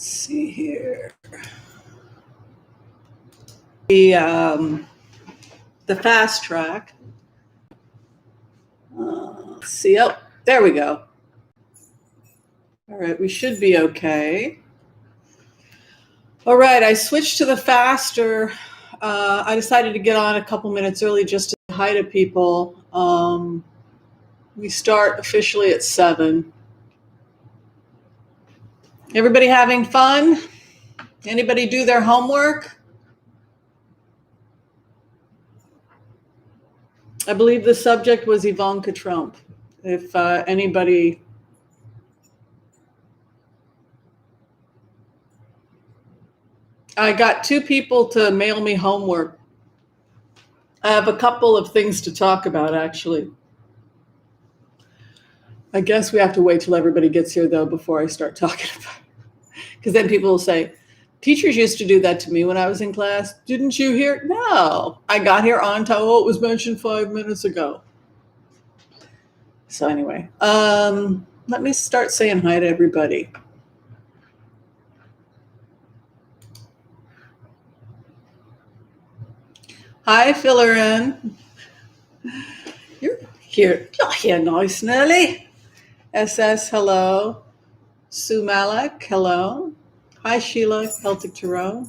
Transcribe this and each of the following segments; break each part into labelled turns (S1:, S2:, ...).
S1: Let's see here. The fast track. Let's see. Oh, there we go. All right, we should be okay. All right, I switched to the faster. I decided to get on a couple minutes early just to say hi to people. We start officially at 7. Everybody having fun? Anybody do their homework? I believe the subject was Ivanka Trump. If anybody... I got 2 people to mail me homework. I have a couple of things to talk about, actually. I guess we have to wait till everybody gets here, though, before I start talking about it. Because then people will say, teachers used to do that to me when I was in class. Didn't you hear? No, I got here on time. Oh, it was mentioned 5 minutes ago. So anyway, let me start saying hi to everybody. Hi, Fillerin. You're here nice and early. SS, hello. Sue Malek, hello. Hi, Sheila, Celtic Tarot.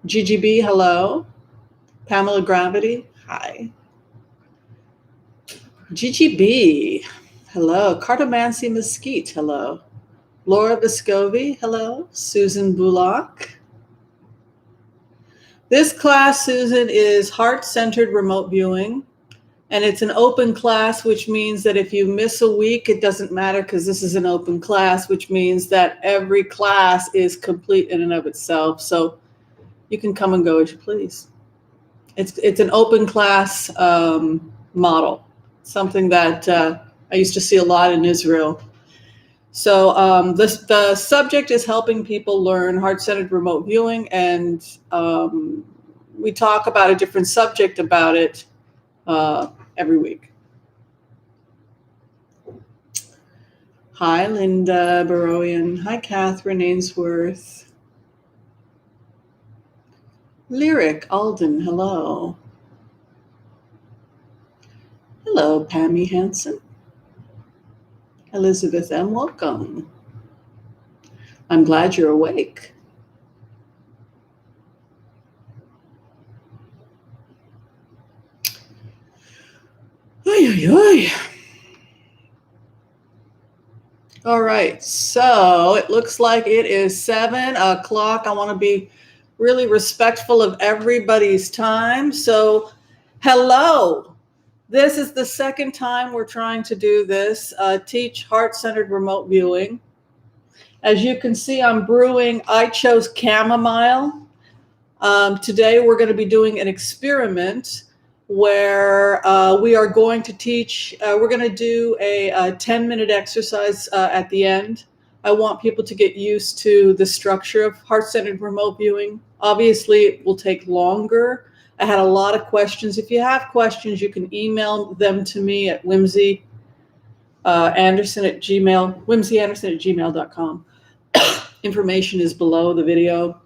S1: GGB, hello. Pamela Gravity, hi. GGB, hello. Cartomancy Mesquite, hello. Laura Vescovi, hello. Susan Bullock. This class, Susan, is heart-centered remote viewing. And it's an open class, which means that if you miss a week, it doesn't matter because this is an open class, which means that every class is complete in and of itself. So you can come and go as you please. It's an open class model, something that I used to see a lot in Israel. So the subject is helping people learn heart-centered remote viewing, and we talk about a different subject about it every week. Hi, Linda Baroian. Hi, Catherine Ainsworth. Lyric Alden, hello. Hello, Pammy Hansen. Elizabeth M., welcome. I'm glad you're awake. Oy, oy, oy. All right, so it looks like it is 7 o'clock. I want to be really respectful of everybody's time. So, hello. This is the second time we're trying to do this, teach heart-centered remote viewing. As you can see, I'm brewing. I chose chamomile. Today, we're going to be doing an experiment where we are going to teach, we're going to do a 10-minute exercise at the end. I want people to get used to the structure of heart-centered remote viewing. Obviously, it will take longer. I had a lot of questions. If you have questions, you can email them to me at Whimsy Anderson at gmail.com. Information is below the video.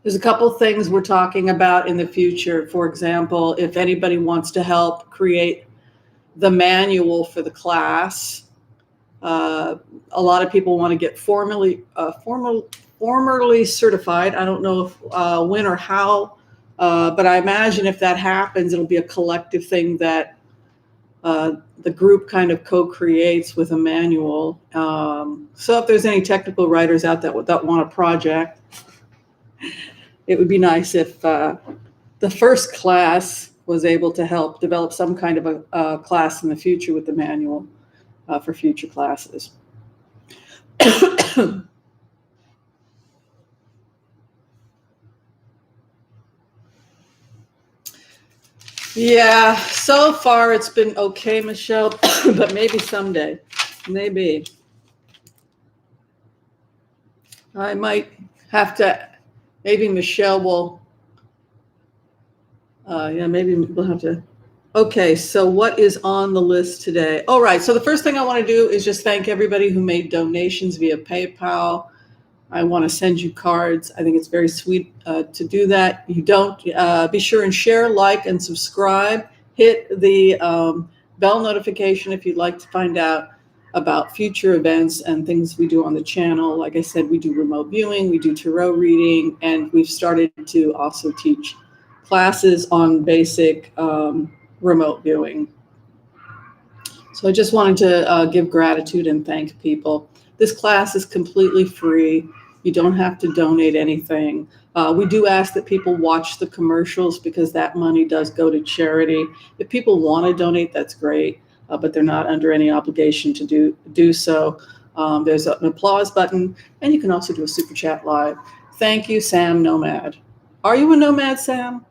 S1: There's a couple things we're talking about in the future. For example, if anybody wants to help create the manual for the class, a lot of people want to get formally certified. I don't know if when or how, but I imagine if that happens, it'll be a collective thing that the group kind of co-creates with a manual. So if there's any technical writers out there that want a project, it would be nice if the first class was able to help develop some kind of a class in the future with the manual for future classes. Yeah, so far it's been okay, Michelle, but maybe someday, maybe. I might have to, maybe Michelle will, maybe we'll have to. Okay, so what is on the list today? All right, so the first thing I want to do is just thank everybody who made donations via PayPal. I want to send you cards. I think it's very sweet to do that. You don't, be sure and share, like, and subscribe. Hit the bell notification if you'd like to find out about future events and things we do on the channel. Like I said, we do remote viewing, we do tarot reading, and we've started to also teach classes on basic remote viewing. So I just wanted to give gratitude and thank people. This class is completely free. You don't have to donate anything. We do ask that people watch the commercials because that money does go to charity. If people want to donate, that's great, but they're not under any obligation to do so. There's an applause button, and you can also do a super chat live. Thank you, Sam Nomad. Are you a nomad, Sam?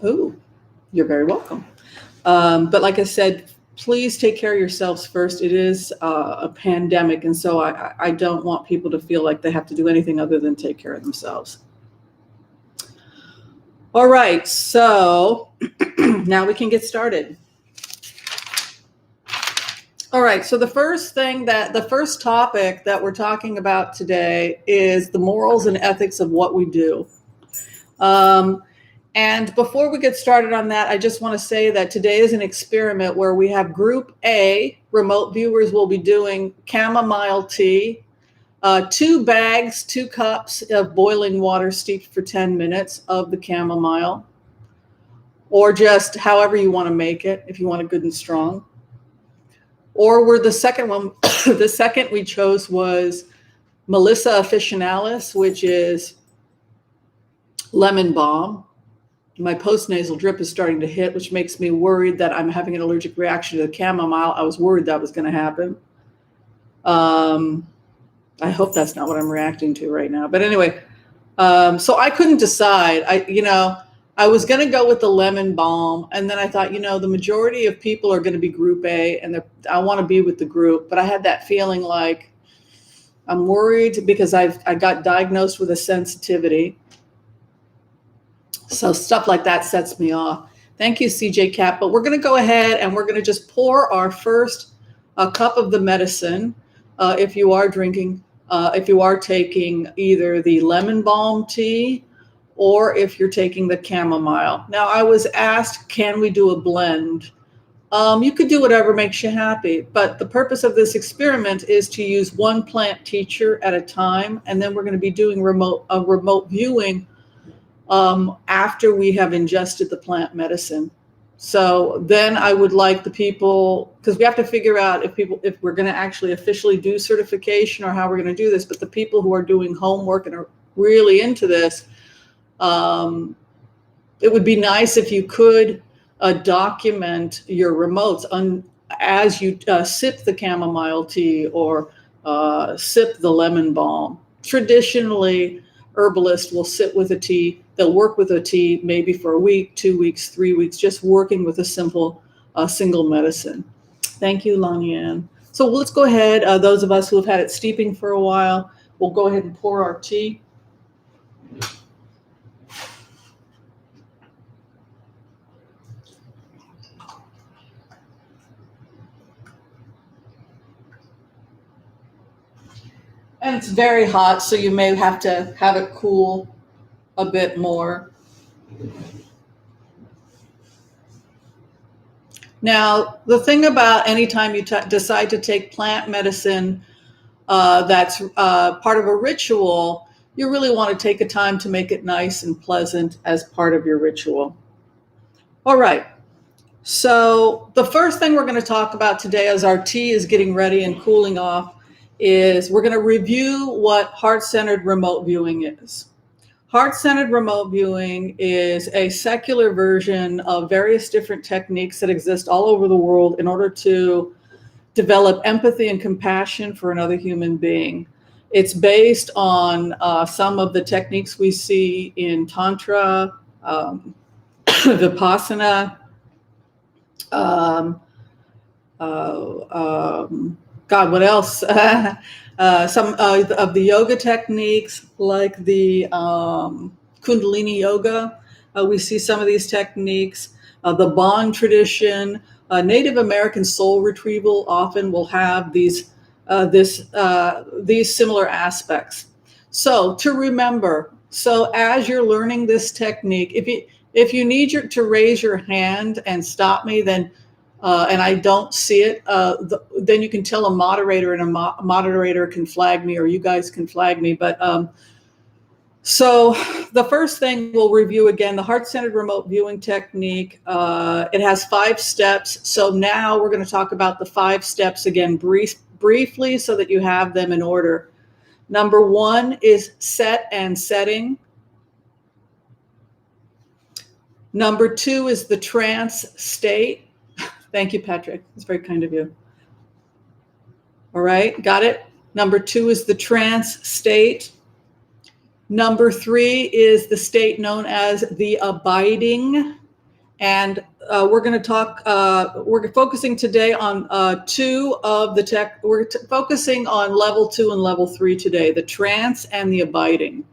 S1: Oh, you're very welcome. But like I said, please take care of yourselves first. It is a pandemic, and so I don't want people to feel like they have to do anything other than take care of themselves. All right, so now we can get started. All right, so the first topic that we're talking about today is the morals and ethics of what we do. And before we get started on that, I just want to say that today is an experiment where we have Group A, remote viewers will be doing chamomile tea, 2 bags, 2 cups of boiling water steeped for 10 minutes of the chamomile, or just however you want to make it, if you want it good and strong. Or we're the second one, the second we chose was Melissa officinalis, which is lemon balm. My postnasal drip is starting to hit, which makes me worried that I'm having an allergic reaction to the chamomile. I was worried that was going to happen. I hope that's not what I'm reacting to right now. But anyway, so I couldn't decide. I was going to go with the lemon balm, and then I thought, the majority of people are going to be Group A, and I want to be with the group. But I had that feeling like I'm worried because I got diagnosed with a sensitivity. So stuff like that sets me off. Thank you, CJ Cap. But we're going to go ahead and we're going to just pour our first cup of the medicine. If you are drinking, if you are taking either the lemon balm tea or if you're taking the chamomile. Now, I was asked, can we do a blend? You could do whatever makes you happy. But the purpose of this experiment is to use one plant teacher at a time. And then we're going to be doing remote viewing after we have ingested the plant medicine. So then I would like the people, because we have to figure out if we're going to actually officially do certification or how we're going to do this, but the people who are doing homework and are really into this, it would be nice if you could document your remotes as you sip the chamomile tea or sip the lemon balm. Traditionally, herbalists will sit with a tea. They'll work with a tea maybe for a week, 2 weeks, 3 weeks, just working with a simple single medicine. Thank you, Lanyan. So let's go ahead. Those of us who have had it steeping for a while, we'll go ahead and pour our tea. And it's very hot, so you may have to have it cool a bit more. Now, the thing about anytime you decide to take plant medicine that's part of a ritual, you really want to take a time to make it nice and pleasant as part of your ritual. All right. So the first thing we're going to talk about today as our tea is getting ready and cooling off is we're going to review what heart-centered remote viewing is. Heart-centered remote viewing is a secular version of various different techniques that exist all over the world in order to develop empathy and compassion for another human being. It's based on some of the techniques we see in Tantra, Vipassana, God, what else? Some of the yoga techniques, like the Kundalini yoga. We see some of these techniques. The Bon tradition, Native American soul retrieval often will have these similar aspects. So to remember, so as you're learning this technique, if you need to raise your hand and stop me, then and I don't see it, then you can tell a moderator, and a moderator can flag me, or you guys can flag me. But so the first thing we'll review again, the heart-centered remote viewing technique. It has 5 steps. So now we're going to talk about the 5 steps again briefly so that you have them in order. Number 1 is set and setting. Number 2 is the trance state. Thank you, Patrick. It's very kind of you. All right, got it? Number 2 is the trance state. Number 3 is the state known as the abiding. And we're going to talk, we're focusing today on 2 of the tech. We're focusing on level 2 and level 3 today, the trance and the abiding.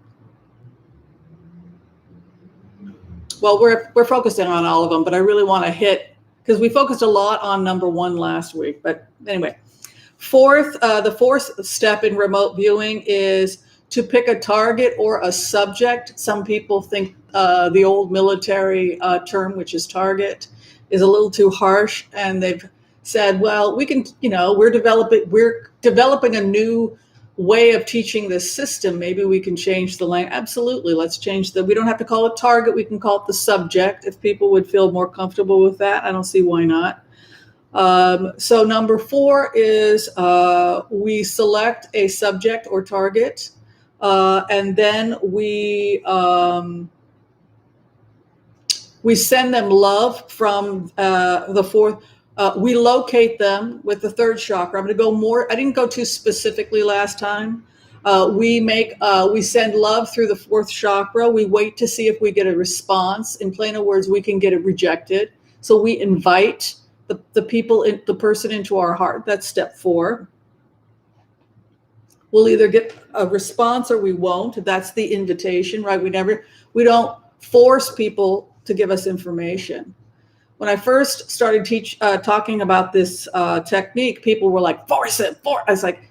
S1: Well, we're focusing on all of them, but I really want to hit, because we focused a lot on number 1 last week. But anyway, the fourth step in remote viewing is to pick a target or a subject. Some people think the old military term, which is target, is a little too harsh, and they've said, well, we can, we're developing a new way of teaching this system. Maybe we can change the language. Absolutely, let's change we don't have to call it target. We can call it the subject. If people would feel more comfortable with that, I don't see why not. So number 4 is we select a subject or target. And then we send them love from the 4th. We locate them with the 3rd chakra. I'm going to go more. I didn't go too specifically last time. We send love through the 4th chakra. We wait to see if we get a response. In plainer words, we can get it rejected. So we invite the person into our heart. That's step 4. We'll either get a response or we won't. That's the invitation, right? We don't force people to give us information. When I first started talking about this technique, people were like, force it. I was like,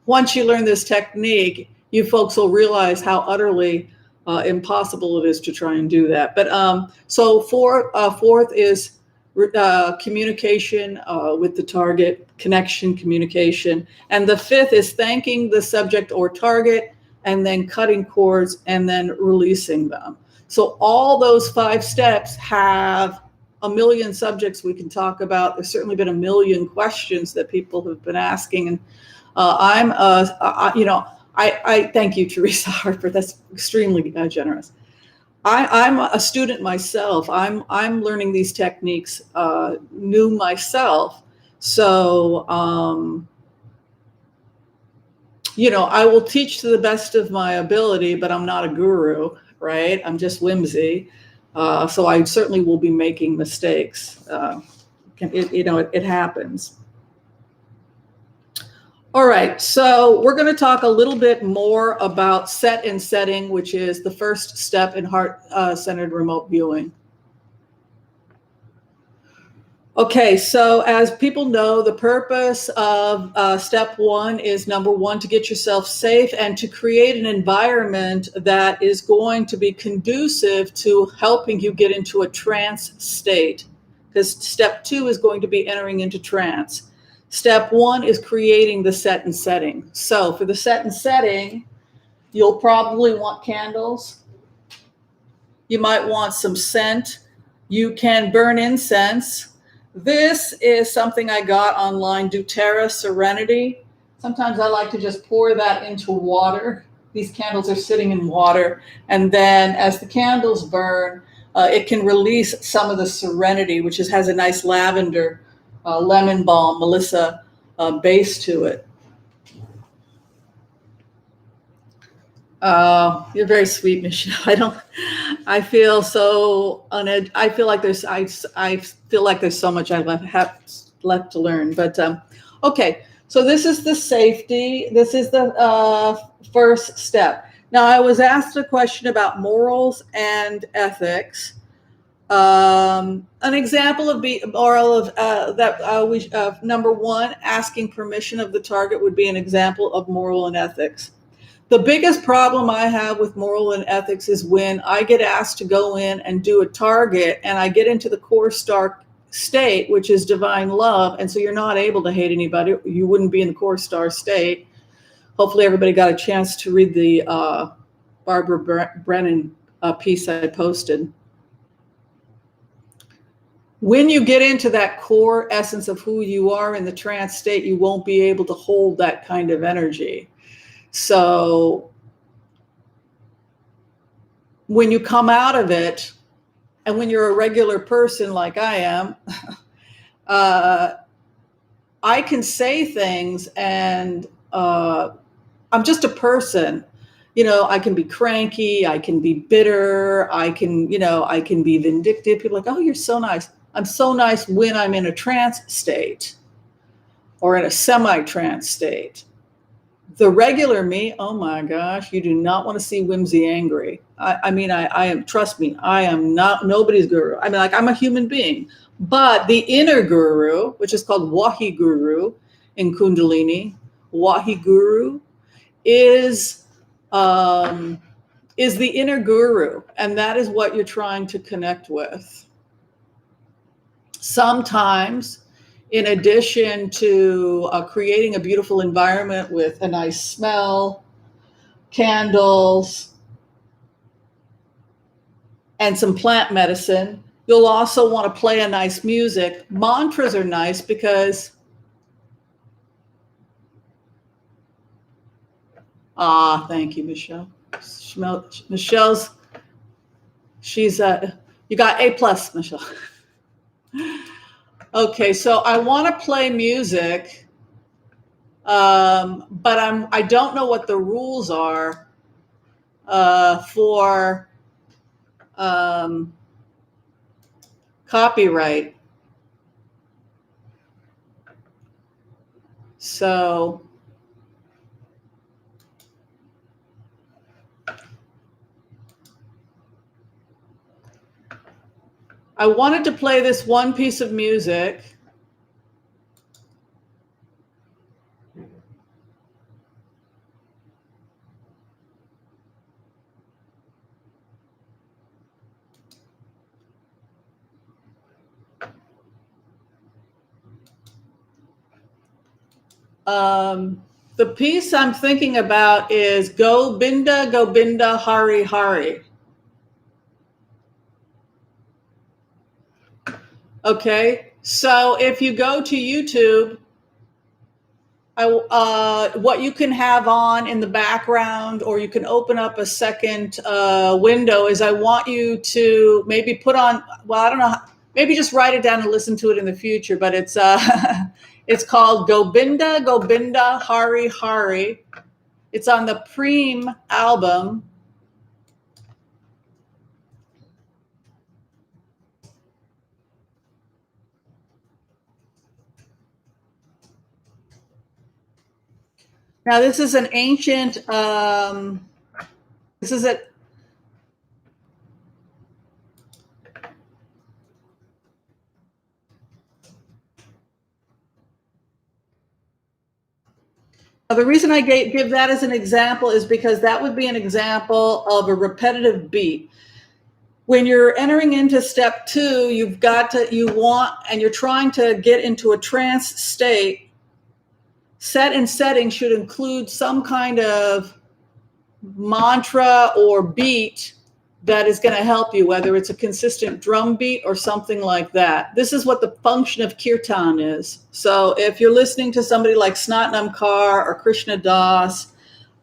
S1: once you learn this technique, you folks will realize how utterly impossible it is to try and do that. But so 4th is communication with the target, connection, communication. And the 5th is thanking the subject or target, and then cutting cords, and then releasing them. So all those 5 steps have a million subjects we can talk about. There's certainly been a million questions that people have been asking. And I thank you, Teresa Harper. That's extremely generous. I'm a student myself. I'm learning these techniques new myself. So, I will teach to the best of my ability, but I'm not a guru, right? I'm just Whimsy. So I certainly will be making mistakes. It happens. All right, so we're going to talk a little bit more about set and setting, which is the first step in heart-centered remote viewing. Okay, so as people know, the purpose of step 1 is, number 1, to get yourself safe and to create an environment that is going to be conducive to helping you get into a trance state, because step 2 is going to be entering into trance. Step 1 is creating the set and setting. So for the set and setting, you'll probably want candles. You might want some scent. You can burn incense. This is something I got online, doTERRA Serenity. Sometimes I like to just pour that into water. These candles are sitting in water. And then as the candles burn, it can release some of the serenity, which has a nice lavender, lemon balm, Melissa base to it. You're very sweet, Michelle. I feel so I feel like there's so much I have left to learn. But okay, so this is the safety. This is the first step. Now, I was asked a question about morals and ethics. An example of number 1, asking permission of the target would be an example of moral and ethics. The biggest problem I have with moral and ethics is when I get asked to go in and do a target and I get into the core star state, which is divine love. And so you're not able to hate anybody. You wouldn't be in the core star state. Hopefully everybody got a chance to read the Barbara Brennan piece I posted. When you get into that core essence of who you are in the trance state, you won't be able to hold that kind of energy. So when you come out of it, and when you're a regular person like I am, I can say things and I'm just a person. You know, I can be cranky, I can be bitter, I can be vindictive. People are like, oh, you're so nice. I'm so nice when I'm in a trance state or in a semi-trance state. The regular me, oh my gosh, you do not want to see Whimsy angry. I mean, I am, trust me, I am not nobody's guru. I mean, like, I'm a human being. But the inner guru, which is called Wahi Guru in Kundalini, Wahi Guru is the inner guru. And that is what you're trying to connect with. Sometimes, in addition to creating a beautiful environment with a nice smell, candles, and some plant medicine, you'll also want to play a nice music. Mantras are nice because, thank you, Michelle. Michelle's, she's, you got A+, Michelle. Okay, so I want to play music, but I don't know what the rules are for copyright. So I wanted to play this one piece of music. The piece I'm thinking about is Gobinda Hari Hari. Okay, so if you go to YouTube, what you can have on in the background, or you can open up a second window, is I want you to maybe put on, well, I don't know, maybe just write it down and listen to it in the future, but it's it's called Gobinda Hari Hari. It's on the Preem album. Now, this is an ancient, this is a, the reason I give that as an example is because that would be an example of a repetitive beat. When you're entering into step 2, you're trying to get into a trance state. Set and setting should include some kind of mantra or beat that is going to help you, whether it's a consistent drum beat or something like that. This is what the function of kirtan is. So if you're listening to somebody like Snatnam Kaur or Krishna Das,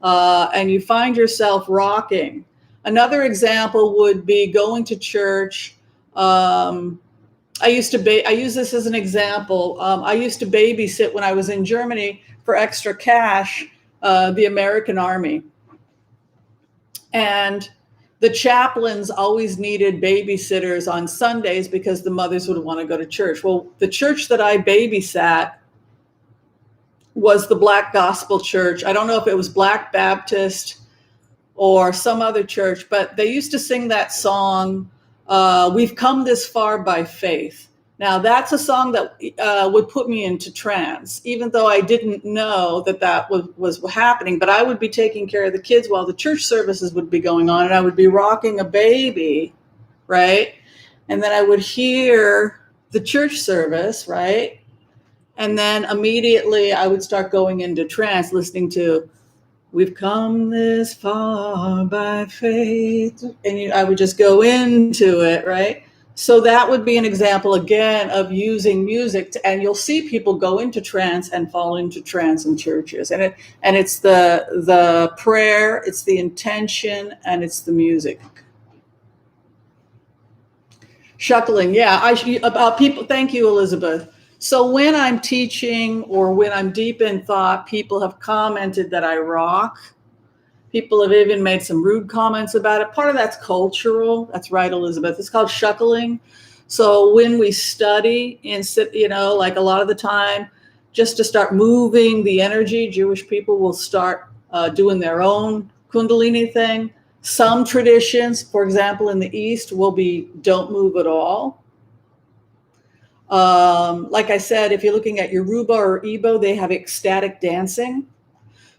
S1: and you find yourself rocking, another example would be going to church. I use this as an example. I used to babysit when I was in Germany for extra cash, the American Army. And the chaplains always needed babysitters on Sundays because the mothers would want to go to church. Well, the church that I babysat was the Black Gospel Church. I don't know if it was Black Baptist or some other church, but they used to sing that song, We've Come This Far by Faith. Now, that's a song that would put me into trance, even though I didn't know that was happening. But I would be taking care of the kids while the church services would be going on, and I would be rocking a baby, right? And then I would hear the church service, right? And then immediately I would start going into trance, listening to "We've Come This Far by Faith," and I would just go into it, right? So that would be an example again of using music, and you'll see people go into trance and fall into trance in churches, and it's the prayer, it's the intention, and it's the music. Shuckling, yeah, about people. Thank you, Elizabeth. So when I'm teaching or when I'm deep in thought, people have commented that I rock. People have even made some rude comments about it. Part of that's cultural. That's right, Elizabeth. It's called shuckling. So when we study and sit, like a lot of the time, just to start moving the energy, Jewish people will start doing their own Kundalini thing. Some traditions, for example, in the East, will be don't move at all. Like I said, if you're looking at Yoruba or Igbo, they have ecstatic dancing.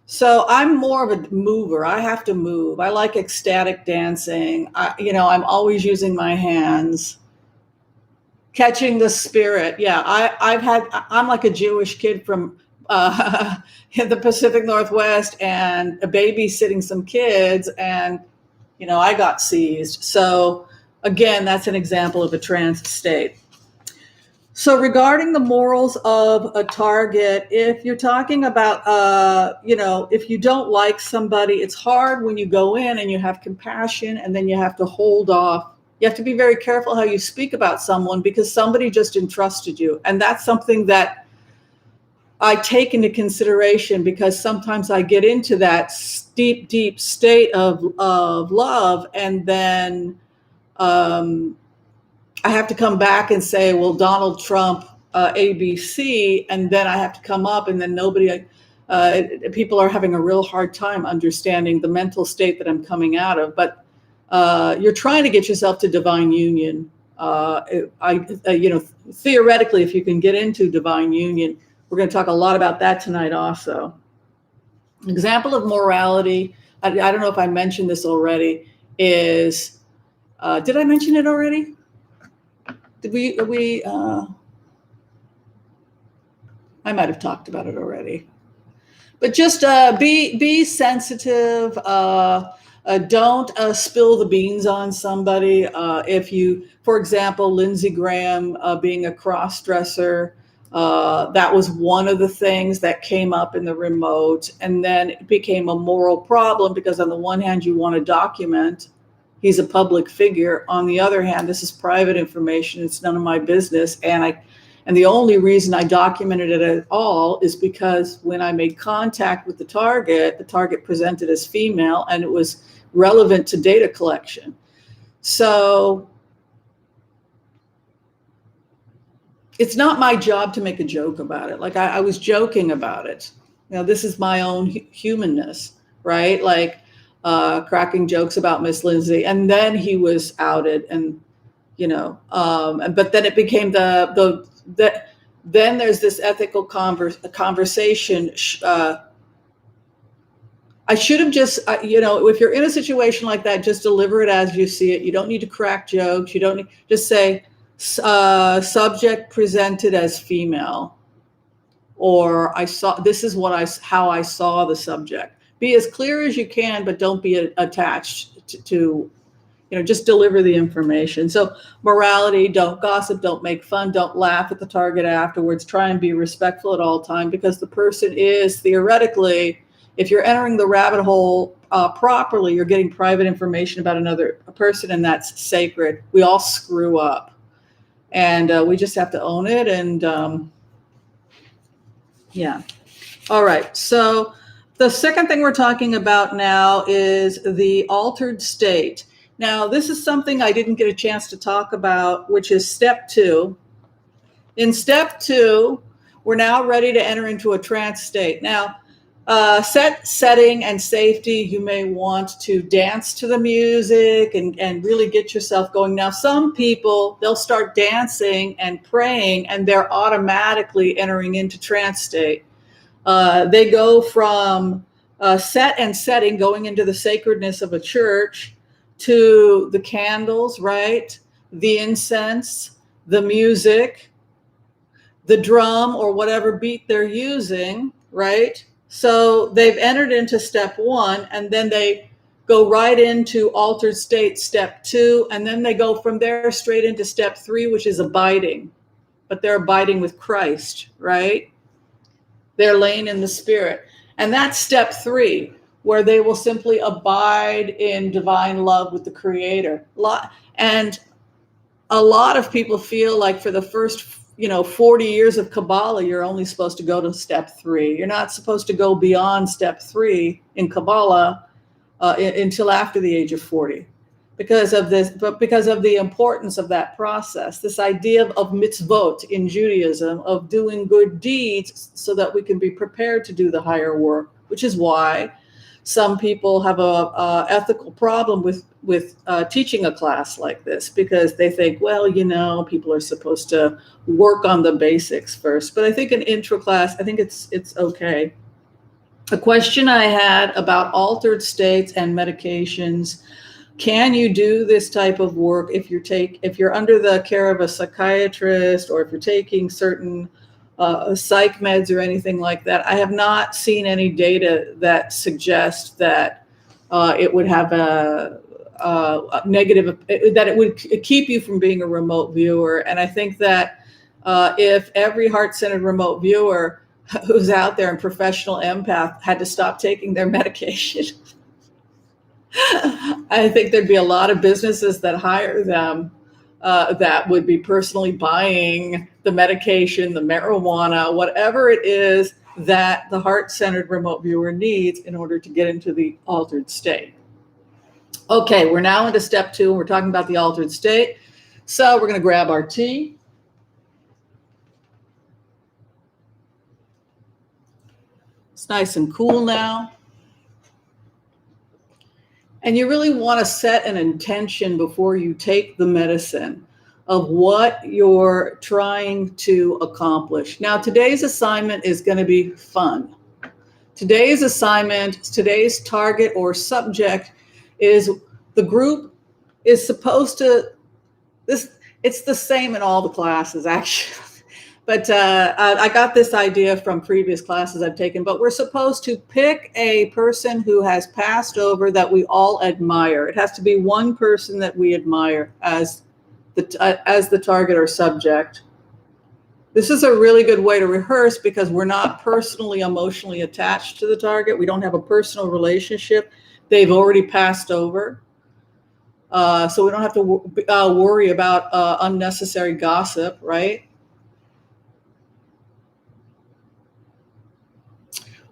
S1: So I'm more of a mover. I have to move. I like ecstatic dancing. I'm always using my hands, catching the spirit. Yeah, I'm like a Jewish kid from in the Pacific Northwest, and a babysitting some kids, and I got seized. So again, that's an example of a trance state. So regarding the morals of a target, if you're talking about, if you don't like somebody, it's hard when you go in and you have compassion, and then you have to hold off. You have to be very careful how you speak about someone, because somebody just entrusted you. And that's something that I take into consideration, because sometimes I get into that deep, deep state of love, and then I have to come back and say, well, Donald Trump, ABC, and then I have to come up, and then people are having a real hard time understanding the mental state that I'm coming out of. But you're trying to get yourself to divine union. Theoretically, if you can get into divine union, we're going to talk a lot about that tonight also. An example of morality, I don't know if I mentioned this already, is, did I mention it already? Did we I might have talked about it already, but just be sensitive. Don't spill the beans on somebody. If you, for example, Lindsey Graham being a cross-dresser, that was one of the things that came up in the remote, and then it became a moral problem, because on the one hand, you want to document. He's a public figure. On the other hand, this is private information. It's none of my business. And the only reason I documented it at all is because when I made contact with the target presented as female, and it was relevant to data collection. So it's not my job to make a joke about it. Like I was joking about it. This is my own humanness, right? Like, cracking jokes about Miss Lindsay, and then he was outed, and but then it became then there's this ethical conversation. I should have just, if you're in a situation like that, just deliver it as you see it. You don't need to crack jokes. You don't need, just say subject presented as female, or this is how I saw the subject. Be as clear as you can, but don't be attached to just deliver the information. So morality, don't gossip, don't make fun, don't laugh at the target afterwards. Try and be respectful at all time, because the person is theoretically, if you're entering the rabbit hole properly, you're getting private information about another person, and that's sacred. We all screw up, and we just have to own it. And yeah. All right. So the second thing we're talking about now is the altered state. Now, this is something I didn't get a chance to talk about, which is step 2. In step 2, we're now ready to enter into a trance state. Now, Setting and safety. You may want to dance to the music and really get yourself going. Now, some people, they'll start dancing and praying and they're automatically entering into trance state. They go from set and setting, going into the sacredness of a church, to the candles, right? The incense, the music, the drum, or whatever beat they're using, right? So they've entered into step one, and then they go right into altered state, step two, and then they go from there straight into step three, which is abiding. But they're abiding with Christ, right? They're laying in the spirit. And that's step three, where they will simply abide in divine love with the Creator. And a lot of people feel like for the first 40 years of Kabbalah, you're only supposed to go to step three. You're not supposed to go beyond step three in Kabbalah until after the age of 40 because of this, but because of the importance of that process, this idea of mitzvot in Judaism, of doing good deeds so that we can be prepared to do the higher work, which is why some people have a ethical problem with teaching a class like this, because they think, well, people are supposed to work on the basics first. But I think an intro class, I think it's okay. A question I had about altered states and medications. Can you do this type of work if you're under the care of a psychiatrist, or if you're taking certain psych meds or anything like that? I have not seen any data that suggests that it would have a negative, that it would keep you from being a remote viewer. And I think that if every heart-centered remote viewer who's out there and professional empath had to stop taking their medication, I think there'd be a lot of businesses that hire them that would be personally buying the medication, the marijuana, whatever it is that the heart-centered remote viewer needs in order to get into the altered state. Okay, we're now into step two, and we're talking about the altered state. So we're going to grab our tea. It's nice and cool now. And you really want to set an intention before you take the medicine of what you're trying to accomplish. Now, today's assignment is going to be fun. Today's target or subject is, the group is supposed to, it's the same in all the classes, actually. But I got this idea from previous classes I've taken, but we're supposed to pick a person who has passed over that we all admire. It has to be one person that we admire as the target or subject. This is a really good way to rehearse because we're not personally, emotionally attached to the target. We don't have a personal relationship. They've already passed over. So we don't have to worry about unnecessary gossip, right?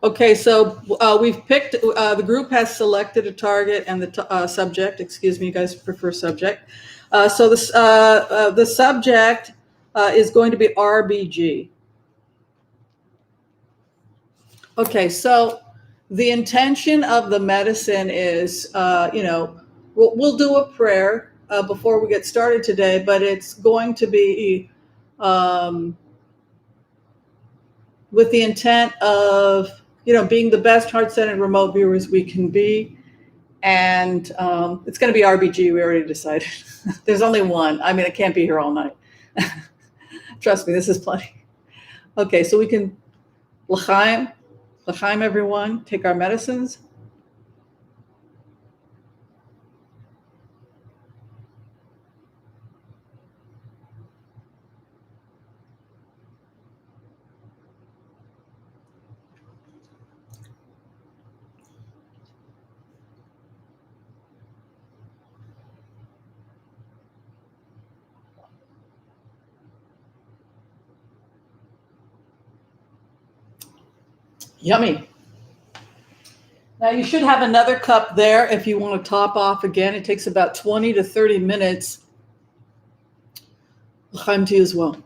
S1: Okay, so we've picked, the group has selected a target and the subject, excuse me, you guys prefer subject. So the subject is going to be RBG. Okay, so the intention of the medicine is, we'll do a prayer before we get started today, but it's going to be with the intent of, being the best heart-centered remote viewers we can be. And it's going to be RBG. We already decided. There's only one. I mean, it can't be here all night. Trust me, this is plenty. Okay, so we can, l'chaim, everyone, take our medicines. Yummy. Now you should have another cup there if you want to top off again. It takes about 20 to 30 minutes. L'chaim to you as well.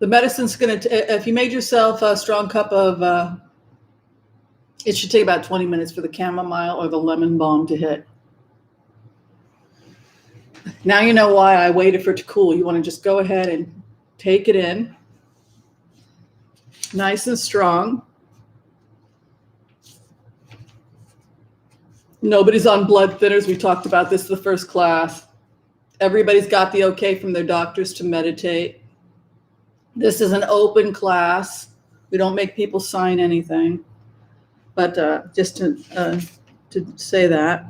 S1: The medicine's going to, if you made yourself a strong cup of, it should take about 20 minutes for the chamomile or the lemon balm to hit. Now you know why I waited for it to cool. You want to just go ahead and take it in. Nice and strong. Nobody's on blood thinners. We talked about this in the first class. Everybody's got the okay from their doctors to meditate. This is an open class. We don't make people sign anything. But just to say that.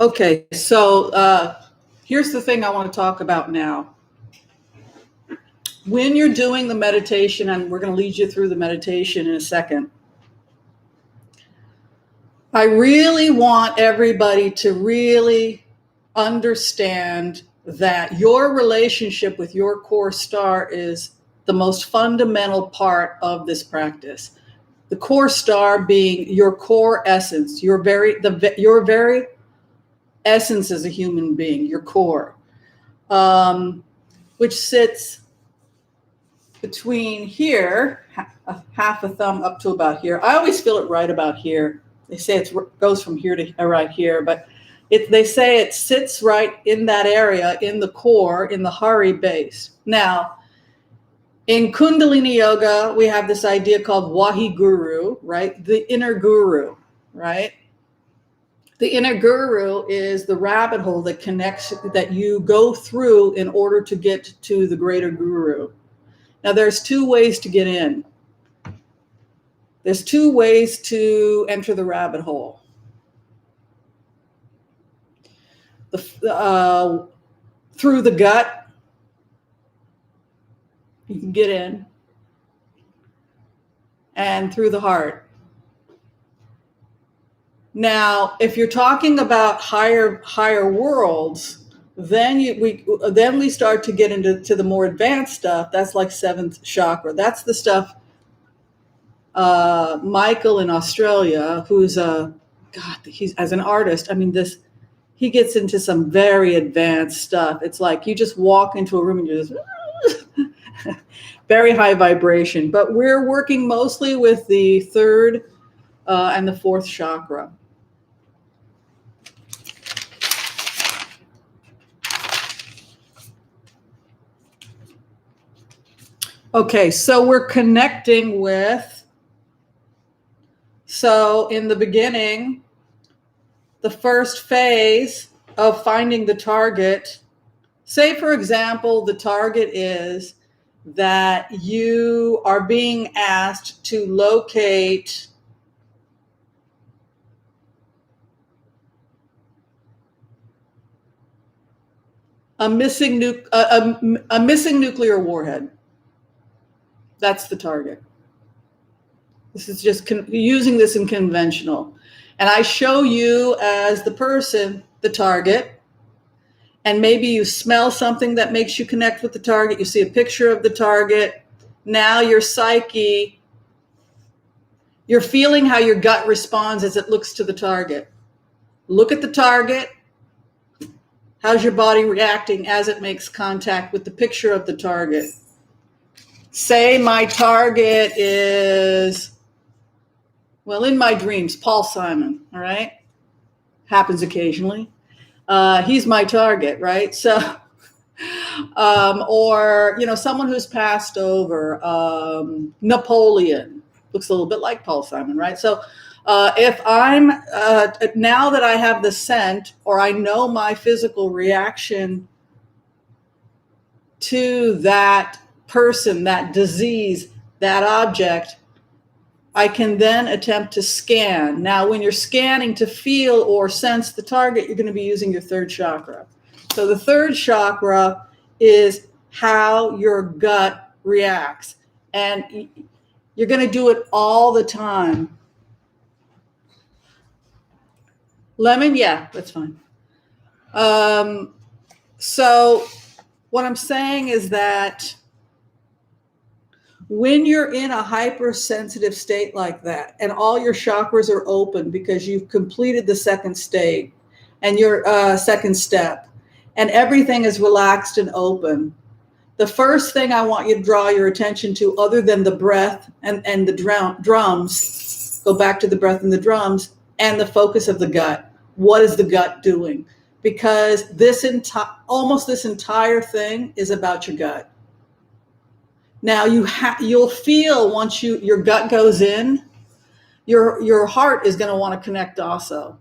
S1: Okay, so here's the thing I want to talk about now. When you're doing the meditation, and we're going to lead you through the meditation in a second, I really want everybody to really understand that your relationship with your core star is the most fundamental part of this practice. The core star being your core essence, your very essence as a human being, your core, which sits between here, half a thumb up to about here. I always feel it right about here. They say it goes from here to right here, but they say it sits right in that area, in the core, in the Hari base. Now, in Kundalini Yoga, we have this idea called Wahiguru, right? The inner guru, right? The inner guru is the rabbit hole that connects, that you go through in order to get to the greater guru. Now, there's two ways to get in. There's two ways to enter the rabbit hole. Through the gut, you can get in, and through the heart. Now, if you're talking about higher worlds, then we start to get into the more advanced stuff. That's like seventh chakra. That's the stuff. Michael in Australia, who's he's as an artist. I mean, he gets into some very advanced stuff. It's like you just walk into a room and you're just very high vibration. But we're working mostly with the third and the fourth chakra. Okay, so we're connecting with, so in the beginning, the first phase of finding the target, say for example, the target is that you are being asked to locate a missing nuclear warhead. That's the target. This is just using this in conventional. And I show you as the person, the target, and maybe you smell something that makes you connect with the target. You see a picture of the target. Now your psyche, you're feeling how your gut responds as it looks to the target. Look at the target. How's your body reacting as it makes contact with the picture of the target? Say my target is, well, in my dreams, Paul Simon, all right? Happens occasionally. He's my target, right? So, or, someone who's passed over, Napoleon, looks a little bit like Paul Simon, right? So if I'm, now that I have the scent, or I know my physical reaction to that person, that disease, that object, I can then attempt to scan. Now, when you're scanning to feel or sense the target, you're going to be using your third chakra. So the third chakra is how your gut reacts. And you're going to do it all the time. Lemon, yeah, that's fine. So what I'm saying is that when you're in a hypersensitive state like that, and all your chakras are open because you've completed the second state and your second step, and everything is relaxed and open, The first thing I want you to draw your attention to, other than the breath and the drums, go back to the breath and the drums, and the focus of the gut. What is the gut doing? Because almost this entire thing is about your gut. Now you'll feel once your gut goes in, your heart is going to want to connect also,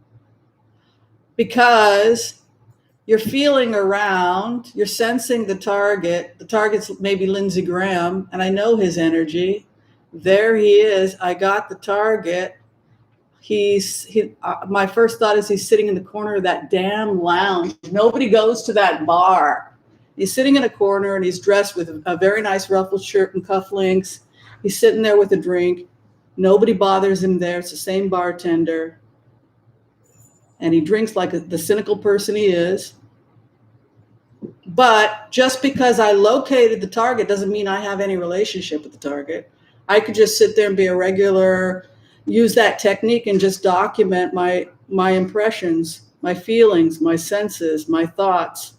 S1: because you're feeling around, you're sensing the target. The target's maybe Lindsey Graham, and I know his energy. There he is. I got the target. My first thought is he's sitting in the corner of that damn lounge. Nobody goes to that bar. He's sitting in a corner, and he's dressed with a very nice ruffled shirt and cufflinks. He's sitting there with a drink. Nobody bothers him there. It's the same bartender. And he drinks like the cynical person he is. But just because I located the target doesn't mean I have any relationship with the target. I could just sit there and be a regular, use that technique and just document my impressions, my feelings, my senses, my thoughts.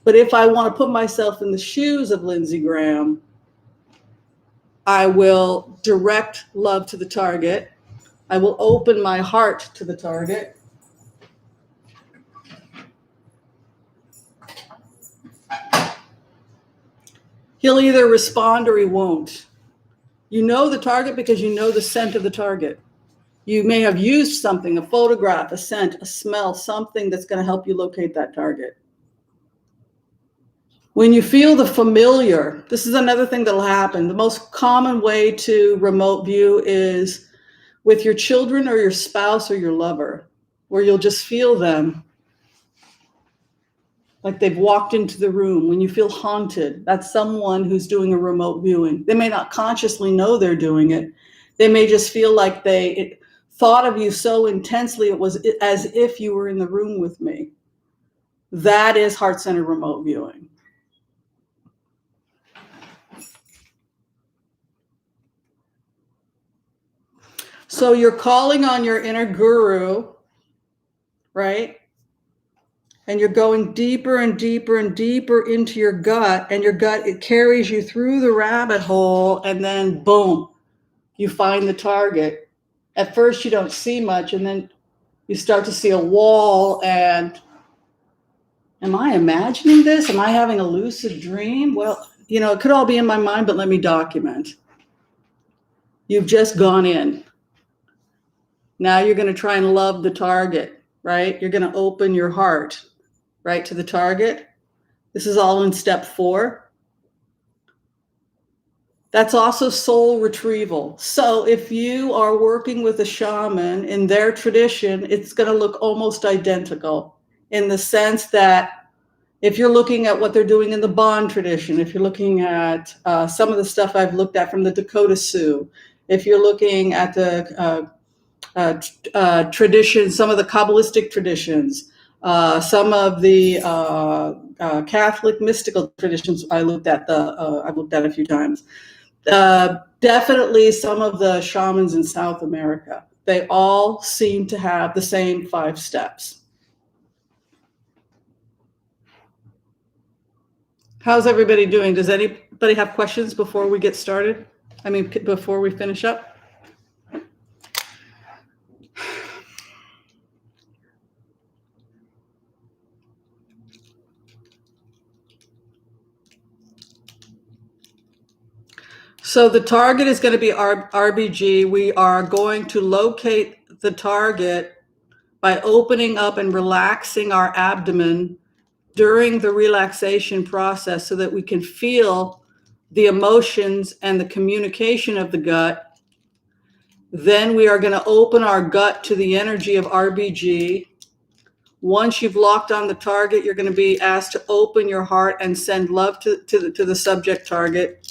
S1: But if I want to put myself in the shoes of Lindsey Graham, I will direct love to the target. I will open my heart to the target. He'll either respond or he won't. You know the target because you know the scent of the target. You may have used something, a photograph, a scent, a smell, something that's going to help you locate that target. When you feel the familiar, this is another thing that'll happen. The most common way to remote view is with your children or your spouse or your lover, where you'll just feel them like they've walked into the room. When you feel haunted, that's someone who's doing a remote viewing. They may not consciously know they're doing it. They may just feel like they thought of you so intensely, it was as if you were in the room with me. That is heart-centered remote viewing. So you're calling on your inner guru, right? And you're going deeper and deeper and deeper into your gut, and your gut, it carries you through the rabbit hole, and then boom, you find the target. At first you don't see much, and then you start to see a wall, and am I imagining this? Am I having a lucid dream? Well, it could all be in my mind, but let me document. You've just gone in. Now you're going to try and love the target, right? You're going to open your heart, right, to the target. This is all in step 4. That's also soul retrieval. So if you are working with a shaman in their tradition, it's going to look almost identical in the sense that if you're looking at what they're doing in the Bond tradition, if you're looking at some of the stuff I've looked at from the Dakota Sioux, if you're looking at the traditions, some of the Kabbalistic traditions, some of the Catholic mystical traditions, I've looked at a few times. Definitely some of the shamans in South America. They all seem to have the same 5 steps. How's everybody doing? Does anybody have questions before we get started? Before we finish up? So the target is going to be RBG. We are going to locate the target by opening up and relaxing our abdomen during the relaxation process so that we can feel the emotions and the communication of the gut. Then we are going to open our gut to the energy of RBG. Once you've locked on the target, you're going to be asked to open your heart and send love to the subject target.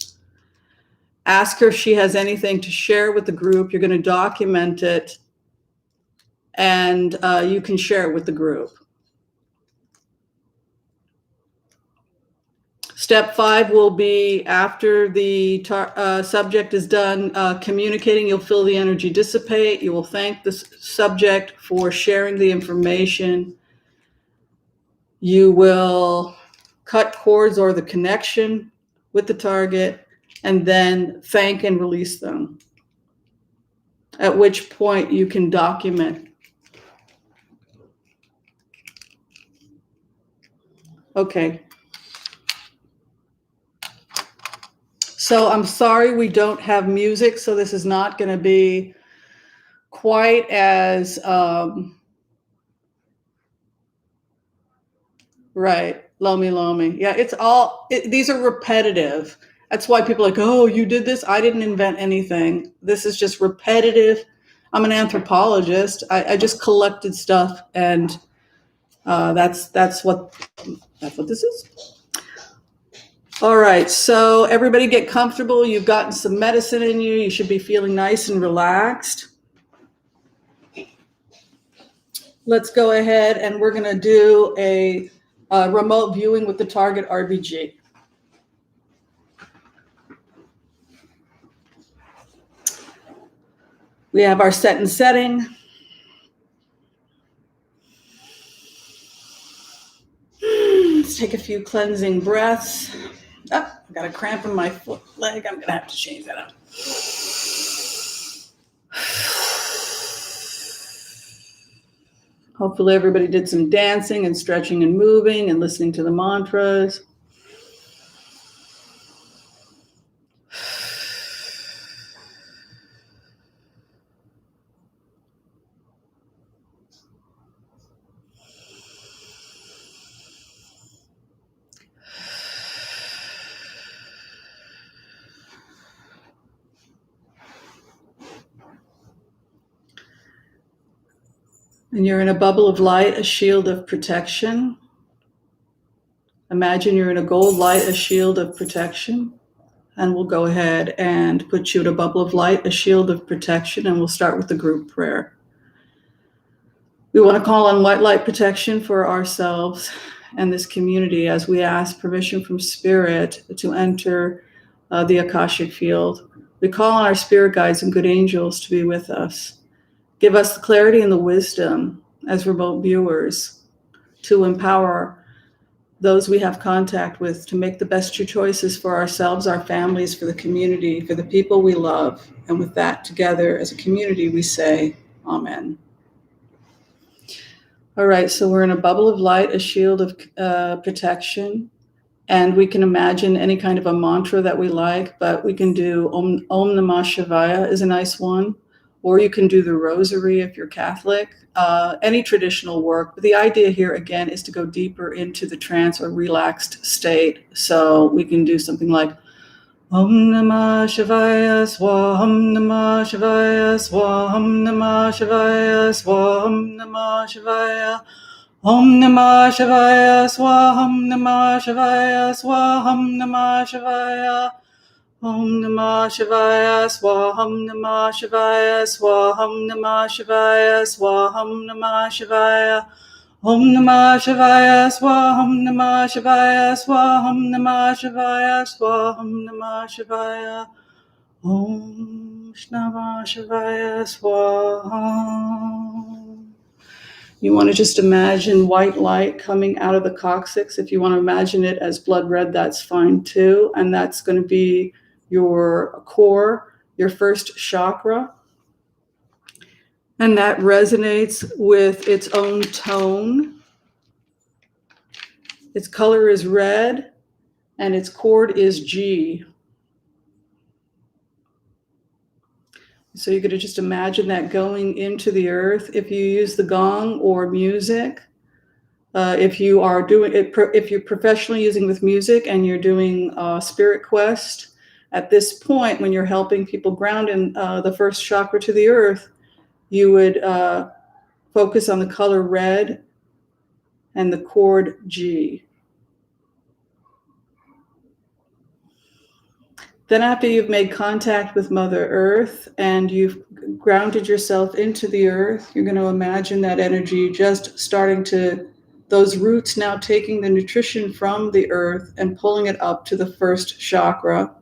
S1: Ask her if she has anything to share with the group. You're going to document it, and you can share it with the group. Step 5 will be after the subject is done communicating. You'll feel the energy dissipate. You will thank the subject for sharing the information. You will cut cords or the connection with the target, and then thank and release them. At which point you can document. Okay. So I'm sorry we don't have music, so this is not going to be quite as right. Lomi Lomi. Yeah, it's all, these are repetitive. That's why people are like, oh, you did this? I didn't invent anything. This is just repetitive. I'm an anthropologist. I just collected stuff, and that's what this is. All right, so everybody get comfortable. You've gotten some medicine in you. You should be feeling nice and relaxed. Let's go ahead and we're going to do a remote viewing with the target RBG. We have our set and setting. Let's take a few cleansing breaths. Oh, I got a cramp in my leg. I'm going to have to change that up. Hopefully everybody did some dancing and stretching and moving and listening to the mantras. And you're in a bubble of light, a shield of protection. Imagine you're in a gold light, a shield of protection. And we'll go ahead and put you in a bubble of light, a shield of protection, and we'll start with the group prayer. We want to call on white light protection for ourselves and this community as we ask permission from Spirit to enter the Akashic field. We call on our spirit guides and good angels to be with us. Give us the clarity and the wisdom as remote viewers to empower those we have contact with to make the best true choices for ourselves, our families, for the community, for the people we love. And with that, together as a community, we say, Amen. All right, so we're in a bubble of light, a shield of protection, and we can imagine any kind of a mantra that we like, but we can do Om Namah Shivaya is a nice one. Or you can do the rosary if you're Catholic, any traditional work. But the idea here, again, is to go deeper into the trance or relaxed state. So we can do something like Om Namah Shivaya Swaham Namah Shivaya Swaham Namah Shivaya Swaham Namah Shivaya Om Namah Shivaya Swaham Namah Shivaya Swaham Namah Shivaya Om Namah Shivaya Swaham Namah Shivaya Swaham Namah Shivaya Swaham Namah Shivaya Om Namah Shivaya Swaham Namah Shivaya Swaham Namah Shivaya Swaham Namah Shivaya Om Namah Shivaya Swaham. You want to just imagine white light coming out of the coccyx. If you want to imagine it as blood red, that's fine too. And that's going to be your core, your first chakra. And that resonates with its own tone. Its color is red and its chord is G. So you're going to just imagine that going into the earth. If you use the gong or music, if you are doing it, if you're professionally using with music and you're doing Spirit Quest, at this point, when you're helping people ground in the first chakra to the earth, you would focus on the color red and the chord G. Then after you've made contact with Mother Earth and you've grounded yourself into the earth, you're going to imagine that energy just starting to, those roots now taking the nutrition from the earth and pulling it up to the first chakra.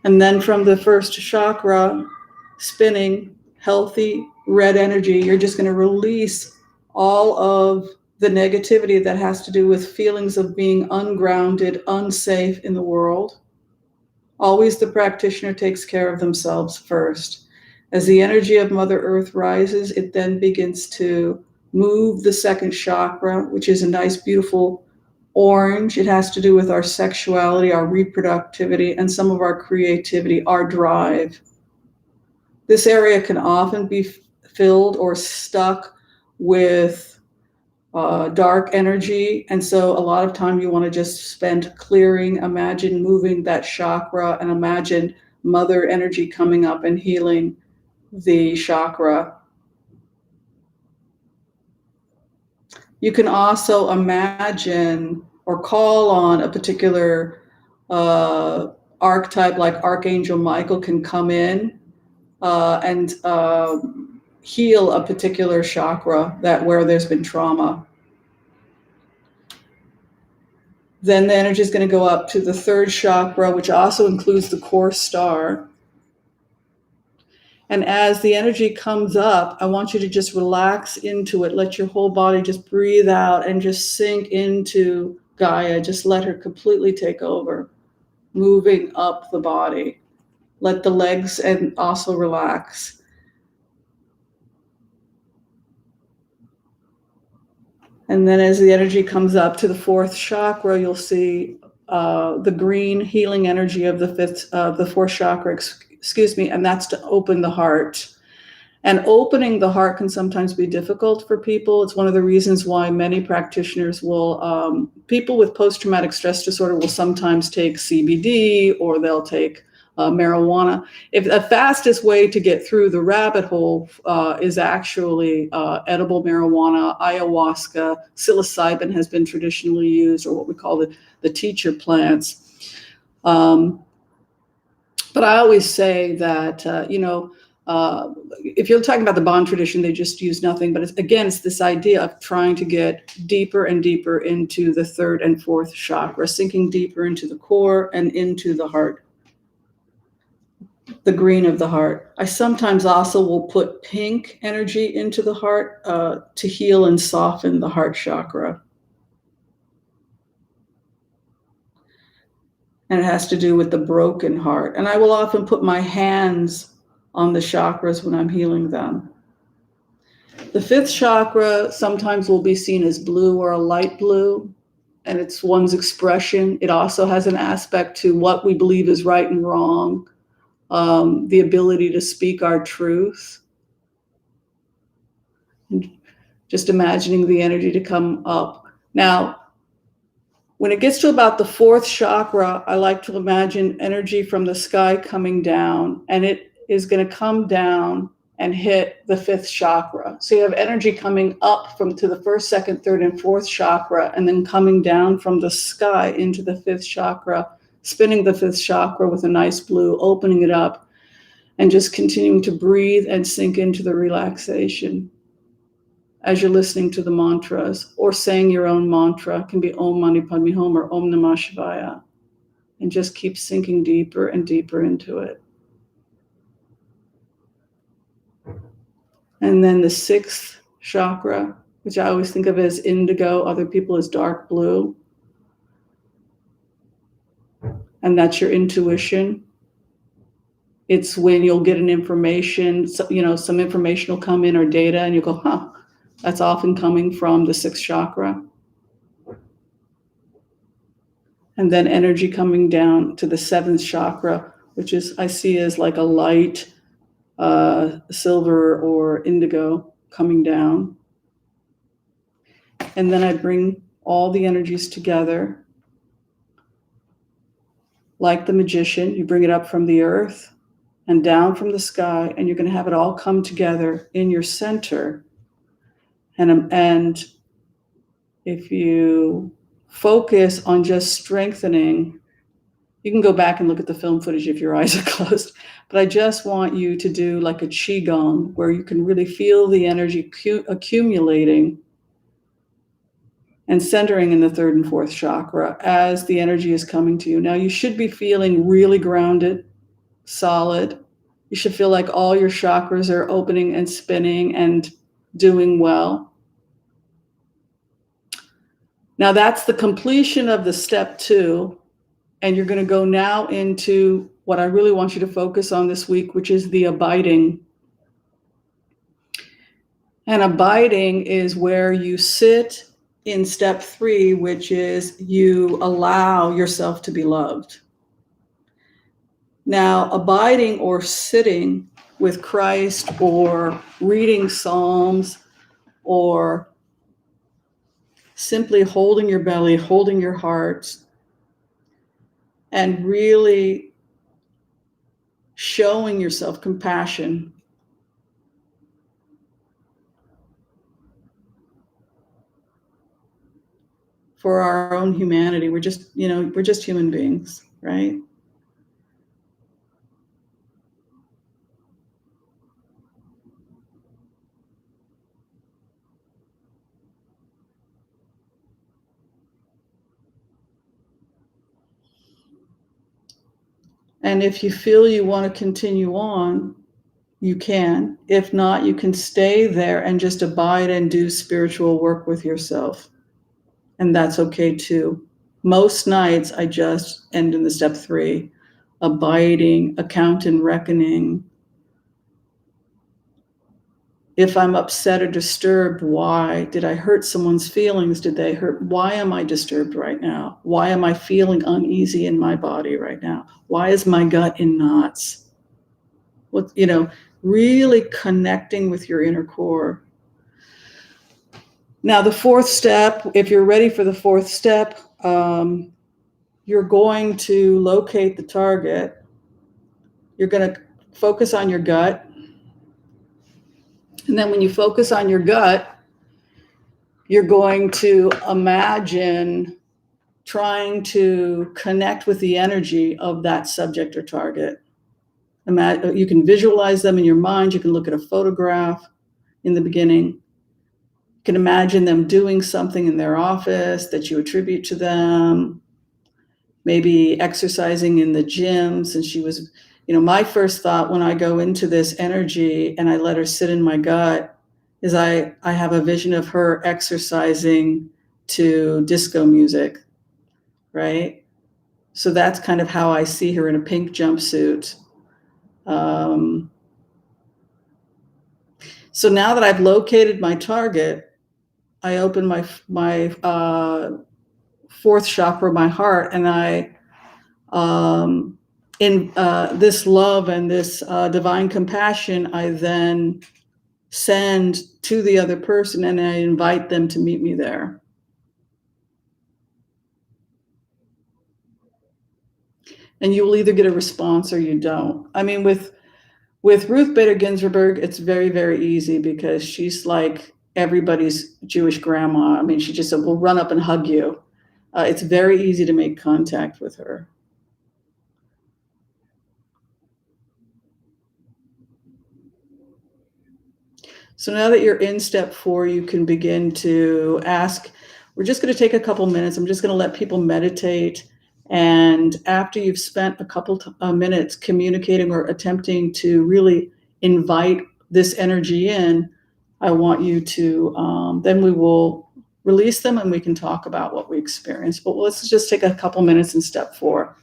S1: And then from the first chakra, spinning healthy red energy, you're just going to release all of the negativity that has to do with feelings of being ungrounded, unsafe in the world. Always the practitioner takes care of themselves first. As the energy of Mother Earth rises, it then begins to move the second chakra, which is a nice, beautiful orange. It has to do with our sexuality, our reproductivity, and some of our creativity, our drive. This area can often be filled or stuck with dark energy. And so a lot of time you want to just spend clearing, imagine moving that chakra, and imagine mother energy coming up and healing the chakra. You can also imagine or call on a particular archetype, like Archangel Michael can come in and heal a particular chakra where there's been trauma. Then the energy is going to go up to the third chakra, which also includes the core star. And as the energy comes up, I want you to just relax into it. Let your whole body just breathe out and just sink into Gaia. Just let her completely take over, moving up the body. Let the legs and also relax. And then as the energy comes up to the fourth chakra, you'll see the green healing energy of the fourth chakra, and that's to open the heart. And opening the heart can sometimes be difficult for people. It's one of the reasons why many practitioners will, people with post-traumatic stress disorder will sometimes take CBD, or they'll take marijuana. If the fastest way to get through the rabbit hole is actually edible marijuana, ayahuasca, psilocybin has been traditionally used, or what we call the teacher plants. But I always say that, if you're talking about the Bon tradition, they just use nothing. But it's this idea of trying to get deeper and deeper into the third and fourth chakra, sinking deeper into the core and into the heart, the green of the heart. I sometimes also will put pink energy into the heart to heal and soften the heart chakra. And it has to do with the broken heart. And I will often put my hands on the chakras when I'm healing them. The fifth chakra sometimes will be seen as blue or a light blue, and it's one's expression. It also has an aspect to what we believe is right and wrong, the ability to speak our truth. And just imagining the energy to come up. Now, when it gets to about the fourth chakra, I like to imagine energy from the sky coming down, and it is going to come down and hit the fifth chakra. So you have energy coming up to the first, second, third, and fourth chakra, and then coming down from the sky into the fifth chakra, spinning the fifth chakra with a nice blue, opening it up, and just continuing to breathe and sink into the relaxation as you're listening to the mantras or saying your own mantra. It can be Om Mani Padme Hum or Om Namah Shivaya, and just keep sinking deeper and deeper into it. And then the sixth chakra, which I always think of as indigo, other people as dark blue. And that's your intuition. It's when you'll get an information, some information will come in or data, and you go, that's often coming from the sixth chakra. And then energy coming down to the seventh chakra, which I see as like a light silver or indigo coming down. And then I bring all the energies together. Like the magician, you bring it up from the earth and down from the sky, and you're going to have it all come together in your center. And if you focus on just strengthening, you can go back and look at the film footage if your eyes are closed, but I just want you to do like a qigong where you can really feel the energy accumulating and centering in the third and fourth chakra as the energy is coming to you. Now you should be feeling really grounded, solid. You should feel like all your chakras are opening and spinning and doing well. Now that's the completion of the step 2. And you're going to go now into what I really want you to focus on this week, which is the abiding. And abiding is where you sit in step 3, which is you allow yourself to be loved. Now, abiding or sitting with Christ or reading Psalms or simply holding your belly, holding your heart, and really showing yourself compassion for our own humanity. We're just human beings, right? And if you feel you want to continue on, you can. If not, you can stay there and just abide and do spiritual work with yourself. And that's okay too. Most nights I just end in the step 3, abiding, account and reckoning. If I'm upset or disturbed, why? Did I hurt someone's feelings? Did they hurt? Why am I disturbed right now? Why am I feeling uneasy in my body right now? Why is my gut in knots? What, really connecting with your inner core. Now, the 4th step, if you're ready for the 4th step, you're going to locate the target. You're going to focus on your gut. And then when you focus on your gut, you're going to imagine trying to connect with the energy of that subject or target. You can visualize them in your mind. You can look at a photograph in the beginning. You can imagine them doing something in their office that you attribute to them. Maybe exercising in the gym, since she was, my first thought when I go into this energy and I let her sit in my gut is I have a vision of her exercising to disco music, right? So that's kind of how I see her in a pink jumpsuit. So now that I've located my target, I open my 4th chakra, my heart, and I, in this love and this divine compassion, I then send to the other person and I invite them to meet me there. And you will either get a response or you don't. I mean, with Ruth Bader Ginsburg, it's very, very easy because she's like everybody's Jewish grandma. I mean, she just will run up and hug you. It's very easy to make contact with her. So now that you're in step 4, you can begin to ask. We're just going to take a couple minutes. I'm just going to let people meditate. And after you've spent a couple minutes communicating or attempting to really invite this energy in, I want you to, then we will release them and we can talk about what we experienced. But let's just take a couple minutes in step 4.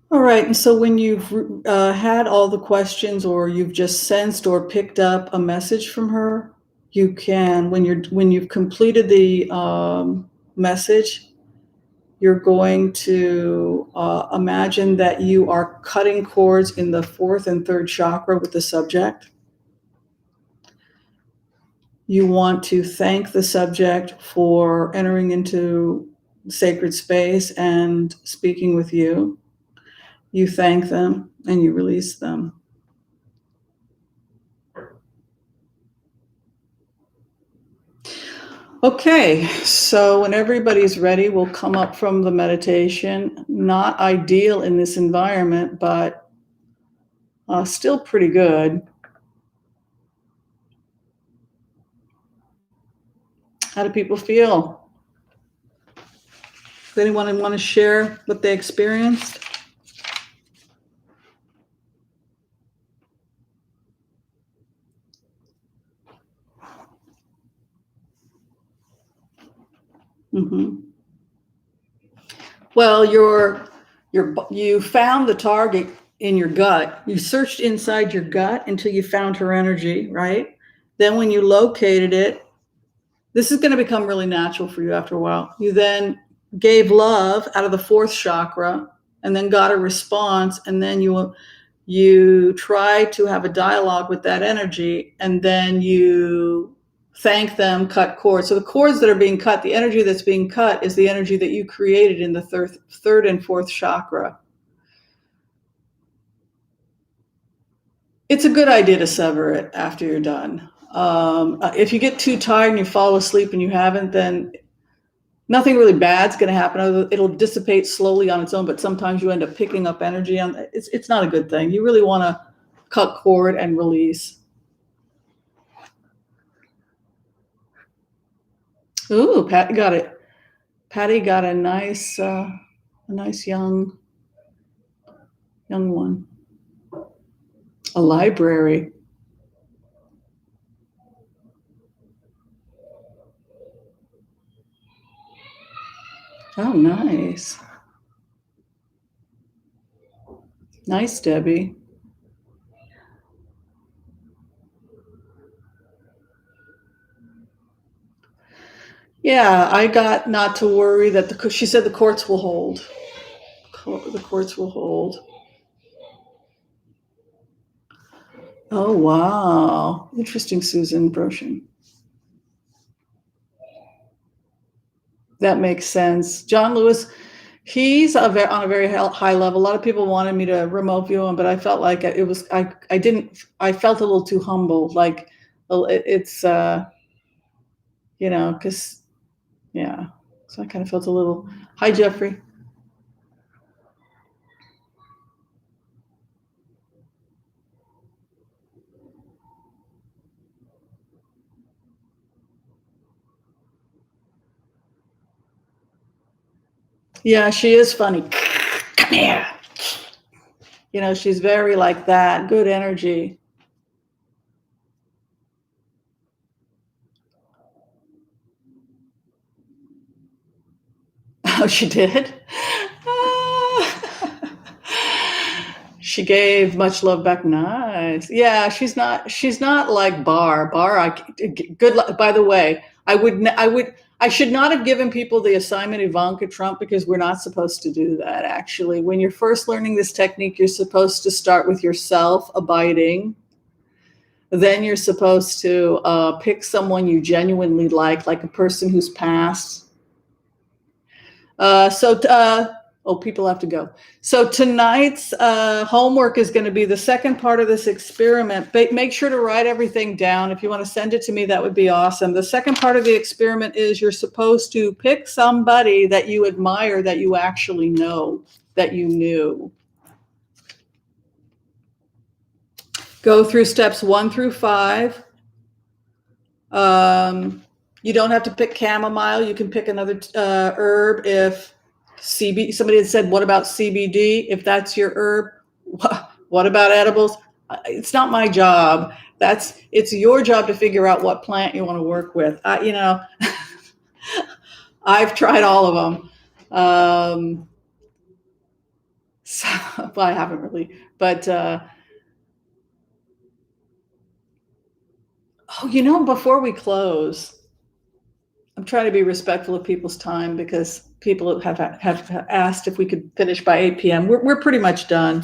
S1: All right, and so when you've had all the questions or you've just sensed or picked up a message from her, you can, when you've completed the message, you're going to imagine that you are cutting cords in the 4th and 3rd chakra with the subject. You want to thank the subject for entering into sacred space and speaking with you. You thank them and you release them. Okay, so when everybody's ready, we'll come up from the meditation. Not ideal in this environment, but still pretty good. How do people feel? Does anyone want to share what they experienced? Mm-hmm. Well, you found the target in your gut. You searched inside your gut until you found her energy, right? Then when you located it, this is going to become really natural for you after a while. You then gave love out of the 4th chakra and then got a response, and then you try to have a dialogue with that energy, and then you thank them, cut cords. So the cords that are being cut, the energy that's being cut is the energy that you created in the 3rd and 4th chakra. It's a good idea to sever it after you're done. If you get too tired and you fall asleep and you haven't, then nothing really bad's going to happen. It'll dissipate slowly on its own, but sometimes you end up picking up energy. It's not a good thing. You really want to cut cord and release. Ooh, Patty got it. Patty got a nice young one. A library. Oh, nice. Nice, Debbie. Yeah, I got not to worry that she said the courts will hold. The courts will hold. Oh, wow. Interesting, Susan Broshin. That makes sense. John Lewis, he's on a very high level. A lot of people wanted me to remote view him, but I felt like I felt a little too humble. Like it's, because, yeah. So I kind of felt a little, hi, Jeffrey. Yeah, she is funny. Come here. She's very like that. Good energy. Oh, she did? She gave much love back. Nice. Yeah, she's not like Bar. Good. By the way, I should not have given people the assignment Ivanka Trump, because we're not supposed to do that. Actually, when you're first learning this technique, you're supposed to start with yourself abiding. Then you're supposed to pick someone you genuinely like a person who's passed. People have to go. So tonight's homework is going to be the second part of this experiment. Make sure to write everything down. If you want to send it to me, that would be awesome. The second part of the experiment is you're supposed to pick somebody that you admire, that you actually know, that you knew. Go through steps 1 through 5. You don't have to pick chamomile. You can pick another herb. If somebody had said, what about CBD? If that's your herb, what about edibles? It's not my job. It's your job to figure out what plant you want to work with. I've tried all of them. Well, I haven't really, but Oh, before we close, I'm trying to be respectful of people's time because people have asked if we could finish by 8 p.m. We're pretty much done.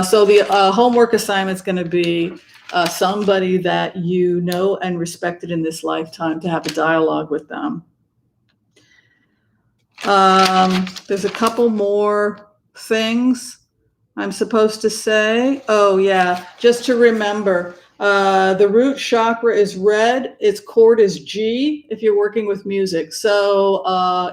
S1: So the homework assignment is going to be somebody that you know and respected in this lifetime, to have a dialogue with them. There's a couple more things I'm supposed to say. Oh yeah, just to remember, the root chakra is red. Its chord is G if you're working with music. So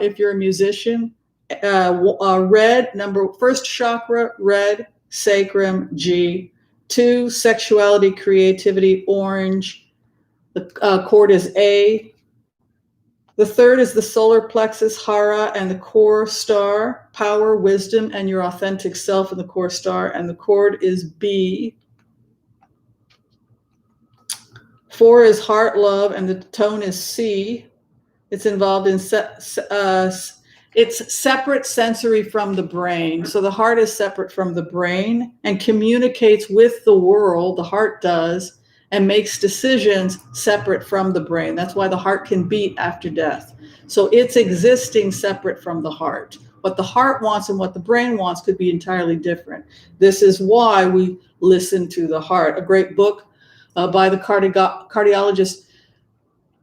S1: if you're a musician, red, first chakra, red, sacrum, G. 2, sexuality, creativity, orange. The chord is A. The third is the solar plexus, Hara, and the core star, power, wisdom, and your authentic self in the core star, and the chord is B. 4 is heart, love, and the tone is C. It's involved in, it's separate sensory from the brain. So the heart is separate from the brain and communicates with the world, the heart does, and makes decisions separate from the brain. That's why the heart can beat after death. So it's existing separate from the heart. What the heart wants and what the brain wants could be entirely different. This is why we listen to the heart. A great book by the cardiologist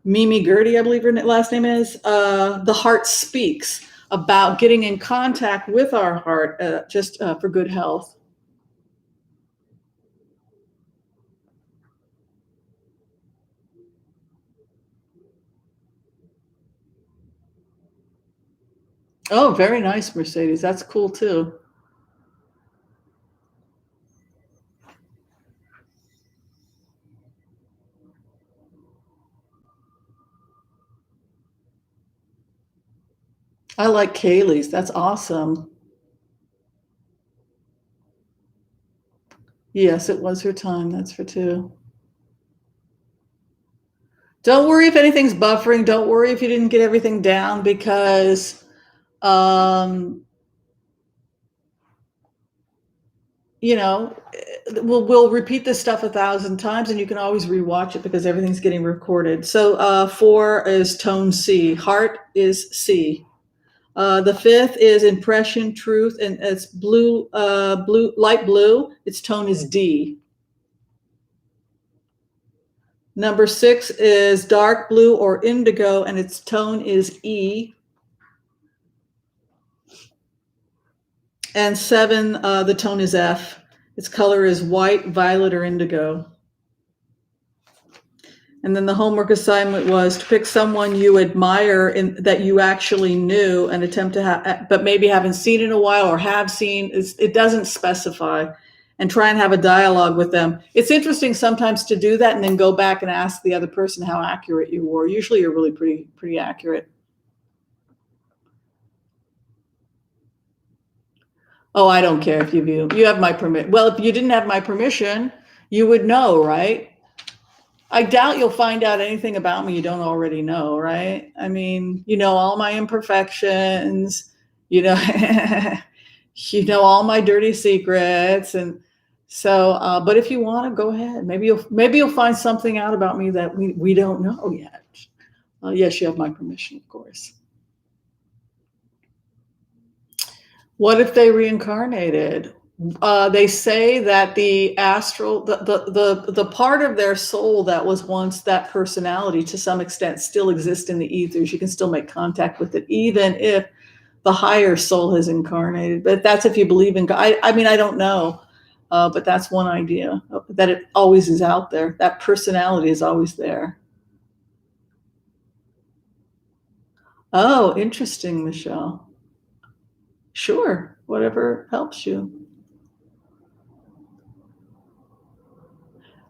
S1: Mimi Gertie, I believe her last name is, The Heart Speaks, about getting in contact with our heart just for good health. Oh, very nice, Mercedes. That's cool too. I like Kaylee's. That's awesome. Yes, it was her time. That's for 2. Don't worry if anything's buffering. Don't worry if you didn't get everything down, because we'll repeat this stuff 1,000 times, and you can always rewatch it because everything's getting recorded. So 4 is tone C. Heart is C. The 5th is impression, truth, and it's blue, light blue. Its tone is D. Number 6 is dark blue or indigo, and its tone is E. And 7, the tone is F. Its color is white, violet, or indigo. And then the homework assignment was to pick someone you admire that you actually knew, and attempt to have, but maybe haven't seen in a while, or have seen. It doesn't specify, and try and have a dialogue with them. It's interesting sometimes to do that and then go back and ask the other person how accurate you were. Usually you're really pretty accurate. Oh, I don't care if you have my permission. Well, if you didn't have my permission, you would know, right? I doubt you'll find out anything about me you don't already know, right? I mean, you know all my imperfections, you know, you know all my dirty secrets, and so. But if you want to, go ahead. Maybe you'll find something out about me that we don't know yet. Yes, you have my permission, of course. What if they reincarnated? They say that the astral, the part of their soul that was once that personality, to some extent still exists in the ethers. You can still make contact with it, even if the higher soul has incarnated. But that's if you believe in God. I mean, I don't know, but that's one idea, that it always is out there. That personality is always there. Oh, interesting, Michelle. Sure, whatever helps you.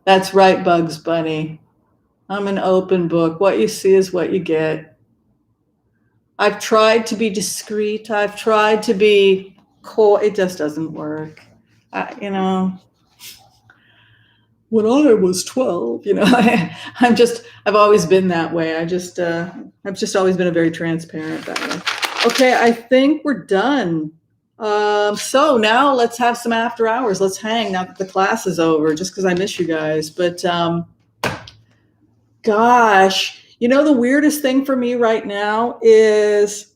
S1: That's right, Bugs Bunny. I'm an open book. What you see is what you get. I've tried to be discreet. I've tried to be coy. It just doesn't work. When I was 12, I've always been that way. I've just always been a very transparent that way. Okay, I think we're done. So now let's have some after hours. Let's hang now that the class is over, just because I miss you guys. But Gosh, the weirdest thing for me right now is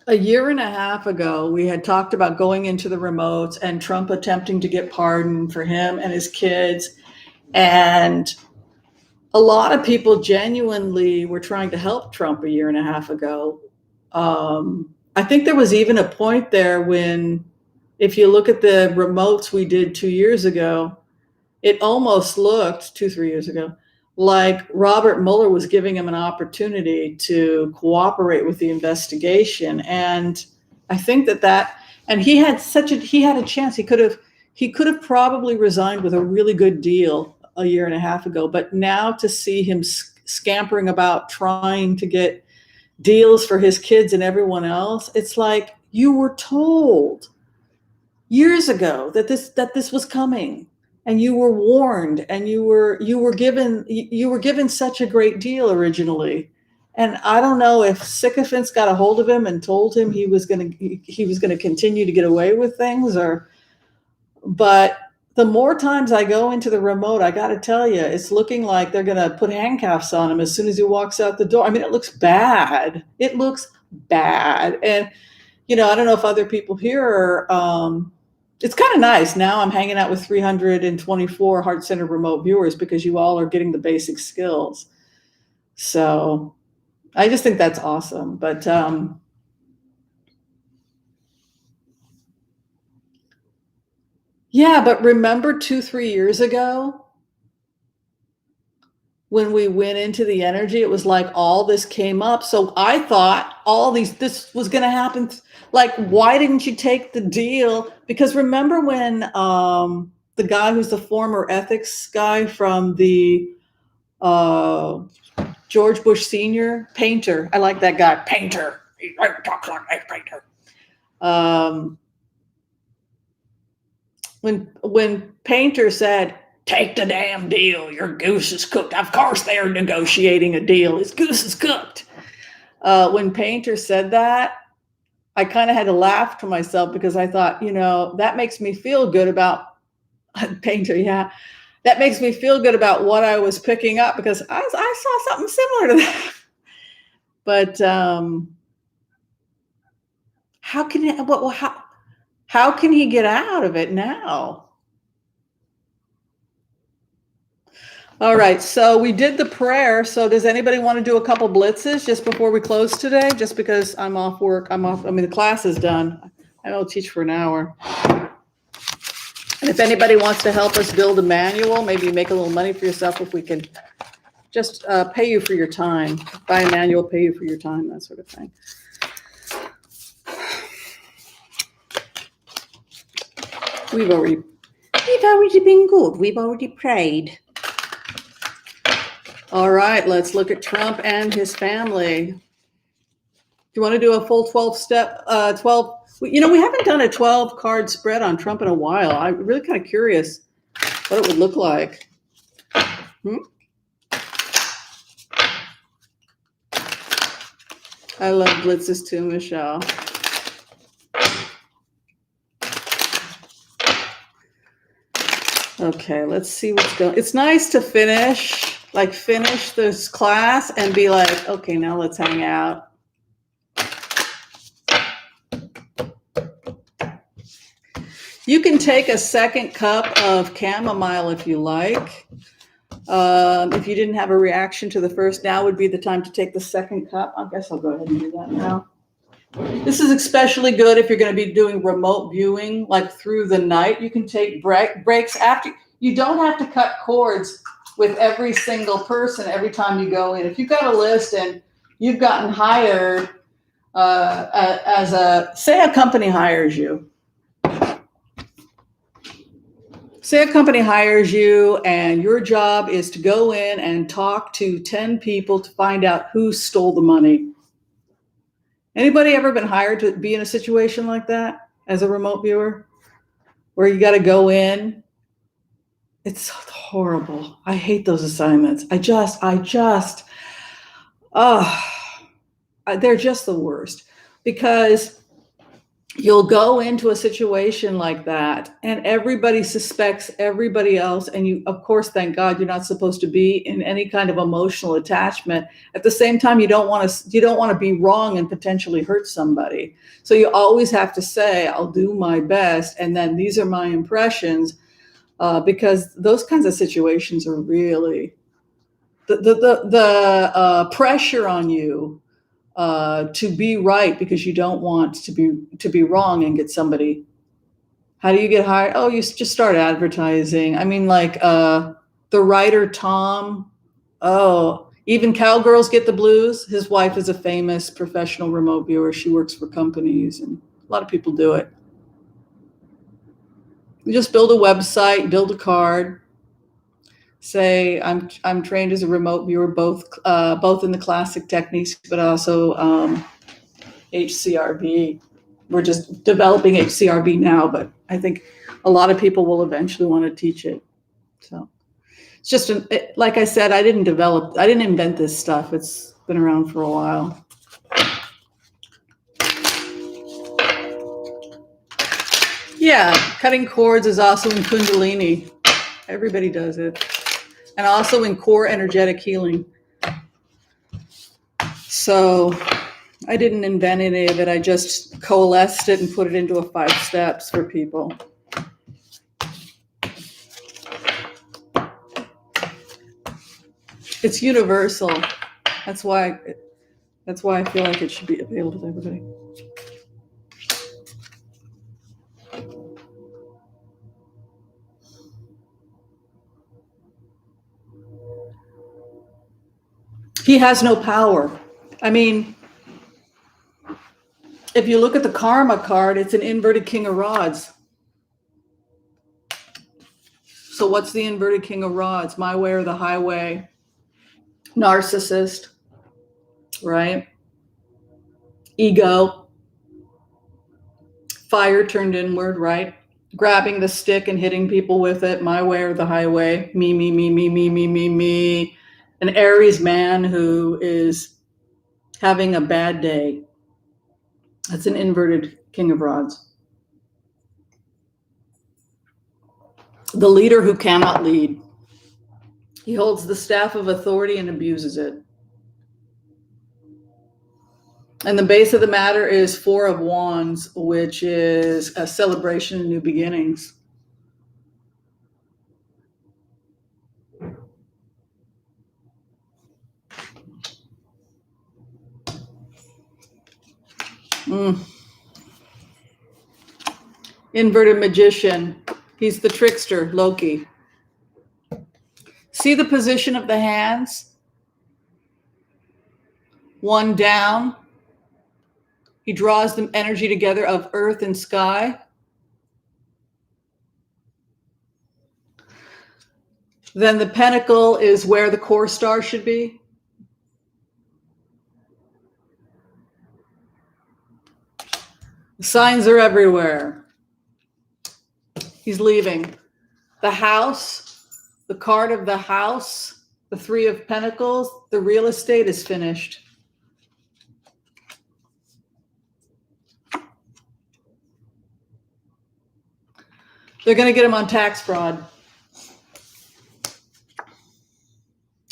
S1: a year and a half ago, we had talked about going into the remotes and Trump attempting to get pardoned for him and his kids. And a lot of people genuinely were trying to help Trump a year and a half ago. I think there was even a point there when, if you look at the remotes we did 2 years ago, it almost looked 3 years ago, like Robert Mueller was giving him an opportunity to cooperate with the investigation. And I think and he had a chance. He could have probably resigned with a really good deal a year and a half ago. But now to see him scampering about trying to get deals for his kids and everyone else, it's like, you were told years ago that this was coming, and you were warned, and you were given such a great deal originally. And I don't know if sycophants got a hold of him and told him he was going to continue to get away with things, but the more times I go into the remote, I got to tell you, it's looking like they're going to put handcuffs on him as soon as he walks out the door. I mean, it looks bad. It looks bad. And, I don't know if other people here are, it's kind of nice. Now I'm hanging out with 324 heart-centered remote viewers because you all are getting the basic skills. So I just think that's awesome. But, yeah, but remember 2-3 years ago when we went into the energy, it was like all this came up. So I thought this was going to happen. Like, why didn't you take the deal? Because remember when the guy who's the former ethics guy from the George Bush Sr., Painter. I like that guy, Painter. He talks like a Painter. When Painter said, "Take the damn deal, your goose is cooked." Of course they're negotiating a deal. His goose is cooked. When Painter said that, I kind of had to laugh to myself because I thought, that makes me feel good about Painter. Yeah, that makes me feel good about what I was picking up, because I saw something similar to that. But how can he get out of it now? All right, so we did the prayer. So does anybody want to do a couple blitzes just before we close today? Just because I'm off work. The class is done. I don't teach for an hour. And if anybody wants to help us build a manual, maybe make a little money for yourself, if we can just pay you for your time. Buy a manual, pay you for your time, that sort of thing. We've already been good. We've already prayed. All right, let's look at Trump and his family. Do you want to do a full 12-step, 12? We haven't done a 12-card spread on Trump in a while. I'm really kind of curious what it would look like. I love blitzes too, Michelle. Okay, let's see what's going on. It's nice to finish this class and be like, okay, now let's hang out. You can take a second cup of chamomile if you like. If you didn't have a reaction to the first, now would be the time to take the second cup. I guess I'll go ahead and do that now. This is especially good if you're going to be doing remote viewing, like through the night. You can take breaks after. You don't have to cut cords with every single person every time you go in. If you've got a list and you've gotten hired say a company hires you. Say a company hires you and your job is to go in and talk to 10 people to find out who stole the money. Anybody ever been hired to be in a situation like that as a remote viewer, where you got to go in? It's horrible. I hate those assignments. They're just the worst, because you'll go into a situation like that and everybody suspects everybody else. And you, of course, thank God you're not supposed to be in any kind of emotional attachment. At the same time, you don't want to be wrong and potentially hurt somebody. So you always have to say, I'll do my best. And then these are my impressions, because those kinds of situations are really the pressure on you to be right because you don't want to be wrong and get somebody. How do you get hired? Oh, you just start advertising. I mean, like the writer Tom. Oh, even cowgirls get the blues. His wife is a famous professional remote viewer. She works for companies, and a lot of people do it. You just build a website, build a card. Say I'm trained as a remote viewer, both in the classic techniques, but also HCRV. We're just developing HCRV now, but I think a lot of people will eventually want to teach it. So it's just like I said, I didn't invent this stuff. It's been around for a while. Yeah, cutting cords is also in Kundalini. Everybody does it. And also in core energetic healing. So I didn't invent any of it. I just coalesced it and put it into a 5 steps for people. It's universal. That's why I feel like it should be available to everybody. He has no power. I mean, if you look at the karma card, it's an inverted king of rods. So what's the inverted king of rods? My way or the highway? Narcissist, right? Ego. Fire turned inward, right? Grabbing the stick and hitting people with it. My way or the highway? Me, me, me, me, me, me, me, me. An Aries man who is having a bad day. That's an inverted king of rods. The leader who cannot lead. He holds the staff of authority and abuses it. And the base of the matter is 4 of Wands, which is a celebration of new beginnings. Inverted magician. He's the trickster, Loki. See the position of the hands? One down. He draws the energy together of earth and sky. Then the pentacle is where the core star should be. The signs are everywhere. He's leaving. The house, the card of the house, the 3 of Pentacles, the real estate is finished. They're going to get him on tax fraud.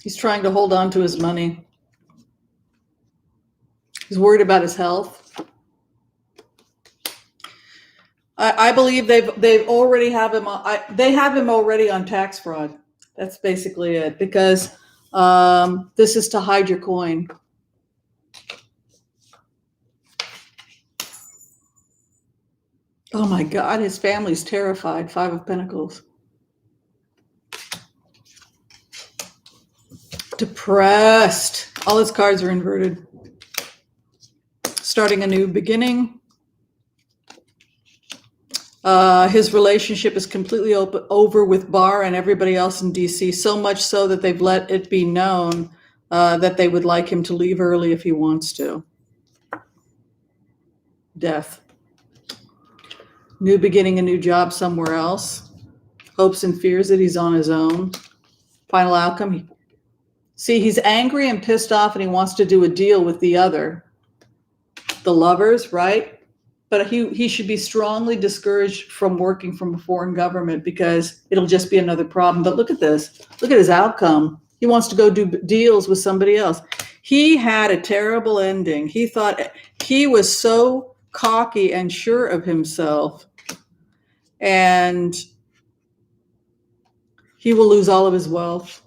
S1: He's trying to hold on to his money. He's worried about his health. I believe they've already have him. They have him already on tax fraud. That's basically it, because this is to hide your coin. Oh my God, his family's terrified. 5 of Pentacles. Depressed. All his cards are inverted. Starting a new beginning. His relationship is completely over with Barr and everybody else in DC, so much so that they've let it be known that they would like him to leave early if he wants to. Death. New beginning, a new job somewhere else. Hopes and fears that he's on his own. Final outcome. See, he's angry and pissed off and he wants to do a deal with the other. The lovers, right? but he should be strongly discouraged from working from a foreign government because it'll just be another problem. But look at this. Look at his outcome. He wants to go do deals with somebody else. He had a terrible ending. He thought he was so cocky and sure of himself, and he will lose all of his wealth.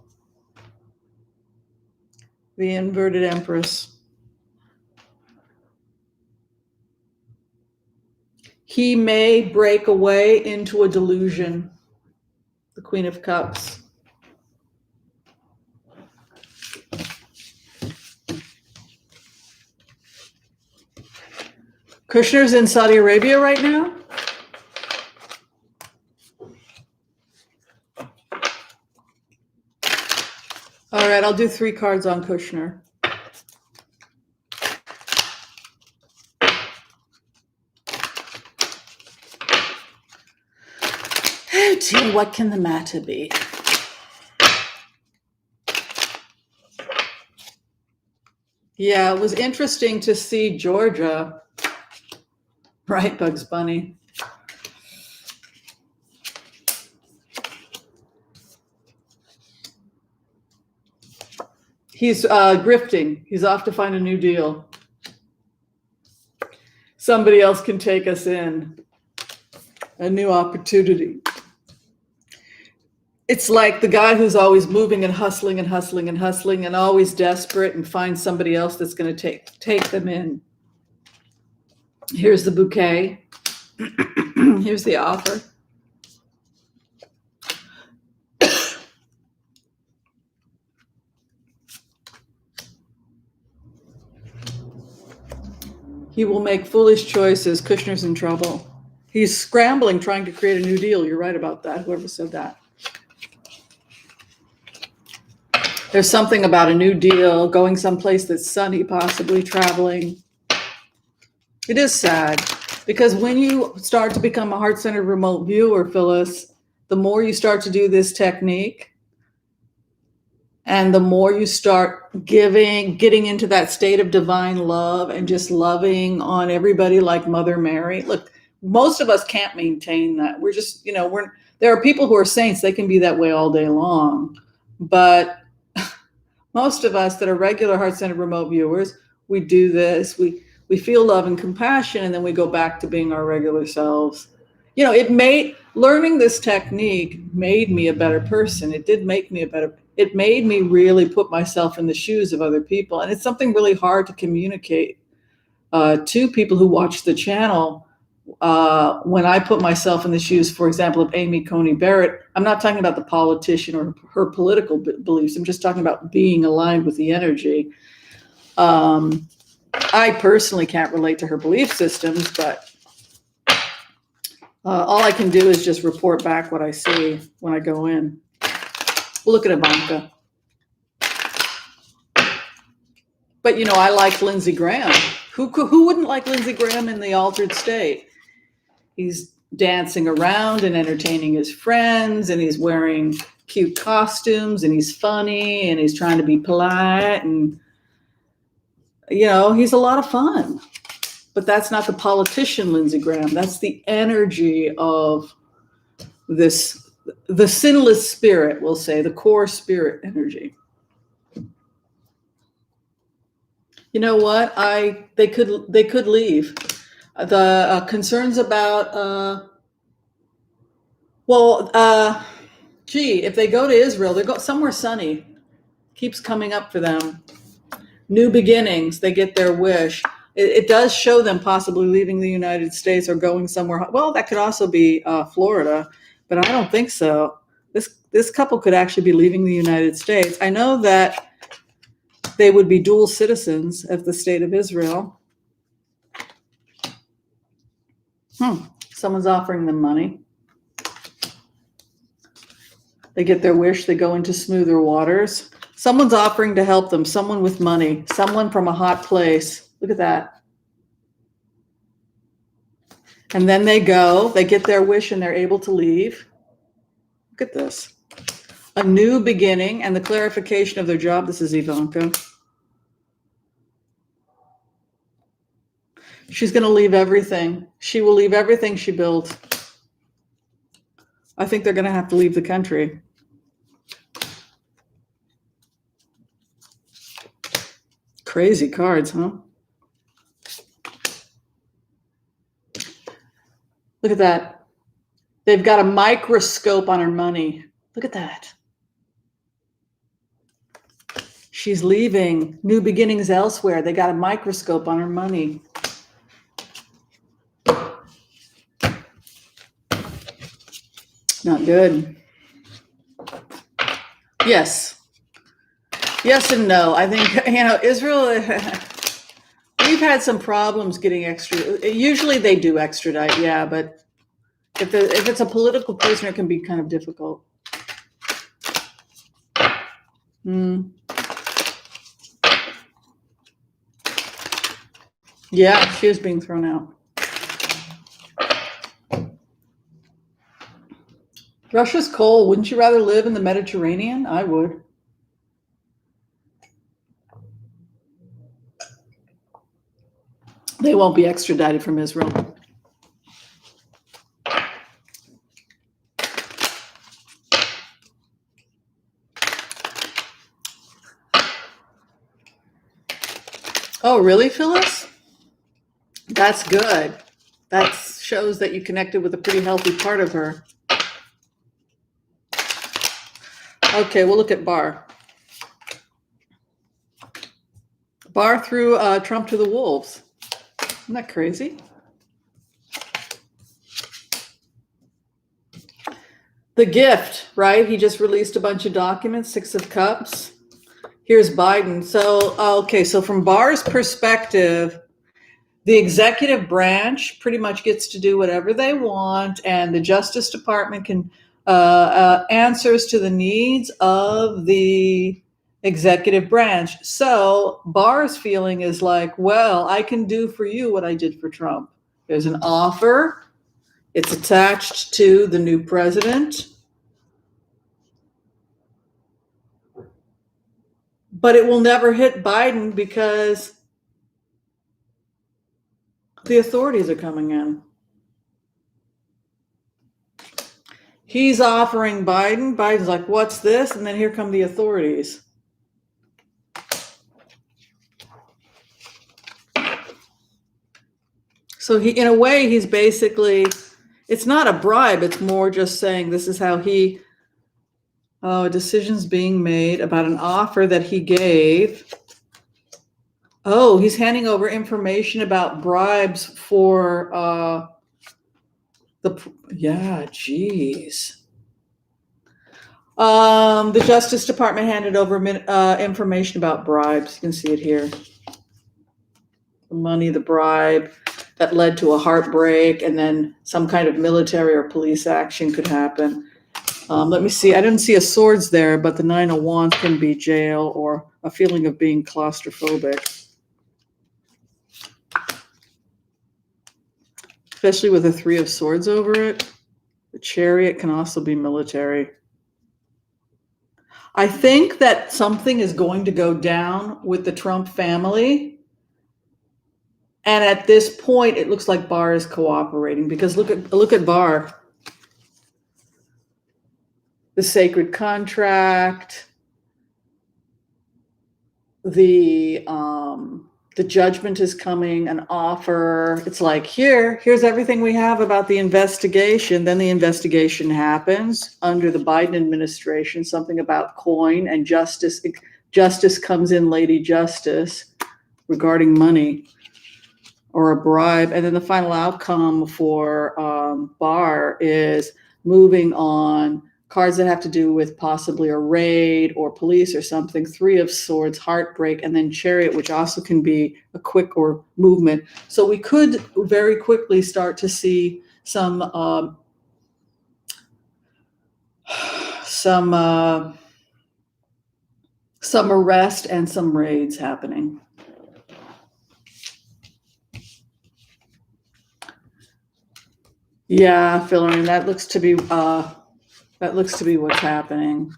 S1: The inverted empress. He may break away into a delusion. The Queen of Cups. Kushner's in Saudi Arabia right now. All right, I'll do 3 cards on Kushner. Oh dear, what can the matter be? Yeah, it was interesting to see Georgia. Right, Bugs Bunny. He's grifting. He's off to find a new deal. Somebody else can take us in. A new opportunity. It's like the guy who's always moving and hustling and hustling and hustling and always desperate and finds somebody else that's going to take them in. Here's the bouquet. Here's the offer. He will make foolish choices. Kushner's in trouble. He's scrambling, trying to create a new deal. You're right about that, whoever said that. There's something about a new deal, going someplace that's sunny, possibly traveling. It is sad because when you start to become a heart-centered remote viewer, Phyllis, the more you start to do this technique and the more you start getting into that state of divine love and just loving on everybody like Mother Mary. Look, most of us can't maintain that. We're just, there are people who are saints. They can be that way all day long. But most of us that are regular heart-centered remote viewers, we do this. We feel love and compassion, and then we go back to being our regular selves. Learning this technique made me a better person. It did make me it made me really put myself in the shoes of other people. And it's something really hard to communicate to people who watch the channel. When I put myself in the shoes, for example, of Amy Coney Barrett, I'm not talking about the politician or her political beliefs. I'm just talking about being aligned with the energy. I personally can't relate to her belief systems, but all I can do is just report back what I see when I go in. Look at Ivanka. But, I like Lindsey Graham. Who wouldn't like Lindsey Graham in the altered state? He's dancing around and entertaining his friends, and he's wearing cute costumes, and he's funny, and he's trying to be polite, and, he's a lot of fun. But that's not the politician, Lindsey Graham. That's the energy of the sinless spirit, we'll say, the core spirit energy. You know what? They could leave. The concerns about if they go to Israel, they go somewhere sunny. Keeps coming up for them. New beginnings. They get their wish. It does show them possibly leaving the United States or going somewhere. Well, that could also be Florida, but I don't think so. This couple could actually be leaving the United States. I know that they would be dual citizens of the state of Israel. Someone's offering them money. They get their wish. They go into smoother waters. Someone's offering to help them. Someone with money. Someone from a hot place. Look at that. And then they go. They get their wish and they're able to leave. Look at this. A new beginning and the clarification of their job. This is Ivanka. She's going to leave everything. She will leave everything she built. I think they're going to have to leave the country. Crazy cards, huh? Look at that. They've got a microscope on her money. Look at that. She's leaving. New beginnings elsewhere. They got a microscope on her money. Not good. Yes. Yes and no. I think, Israel, we've had some problems getting usually they do extradite, yeah, but if it's a political prisoner, it can be kind of difficult. Yeah, she is being thrown out. Russia's cold. Wouldn't you rather live in the Mediterranean? I would. They won't be extradited from Israel. Oh, really, Phyllis? That's good. That shows that you connected with a pretty healthy part of her. Okay, we'll look at Barr. Barr threw Trump to the wolves. Isn't that crazy? The gift, right? He just released a bunch of documents, 6 of Cups. Here's Biden. So, okay, so from Barr's perspective, the executive branch pretty much gets to do whatever they want, and the Justice Department can answers to the needs of the executive branch. So Barr's feeling is like, well, I can do for you what I did for Trump. There's an offer. It's attached to the new president. But it will never hit Biden because the authorities are coming in. He's offering Biden. Biden's like, what's this? And then here come the authorities. So he, in a way, he's basically, it's not a bribe. It's more just saying this is how he, a decision's being made about an offer that he gave. Oh, he's handing over information about bribes for geez. The Justice Department handed over information about bribes. You can see it here. The money, the bribe that led to a heartbreak, and then some kind of military or police action could happen. Let me see. I didn't see a swords there, but the 9 of Wands can be jail or a feeling of being claustrophobic. Especially with the 3 of Swords over it. The Chariot can also be military. I think that something is going to go down with the Trump family. And at this point, it looks like Barr is cooperating because look at Barr. The sacred contract, the judgment is coming, an offer. It's like, here's everything we have about the investigation. Then the investigation happens under the Biden administration, something about coin and justice. Justice comes in, Lady Justice, regarding money or a bribe. And then the final outcome for Barr is moving on cards that have to do with possibly a raid or police or something. 3 of Swords, heartbreak, and then Chariot, which also can be a quick or movement. So we could very quickly start to see some arrest and some raids happening. Yeah, Philomene, that looks to be what's happening.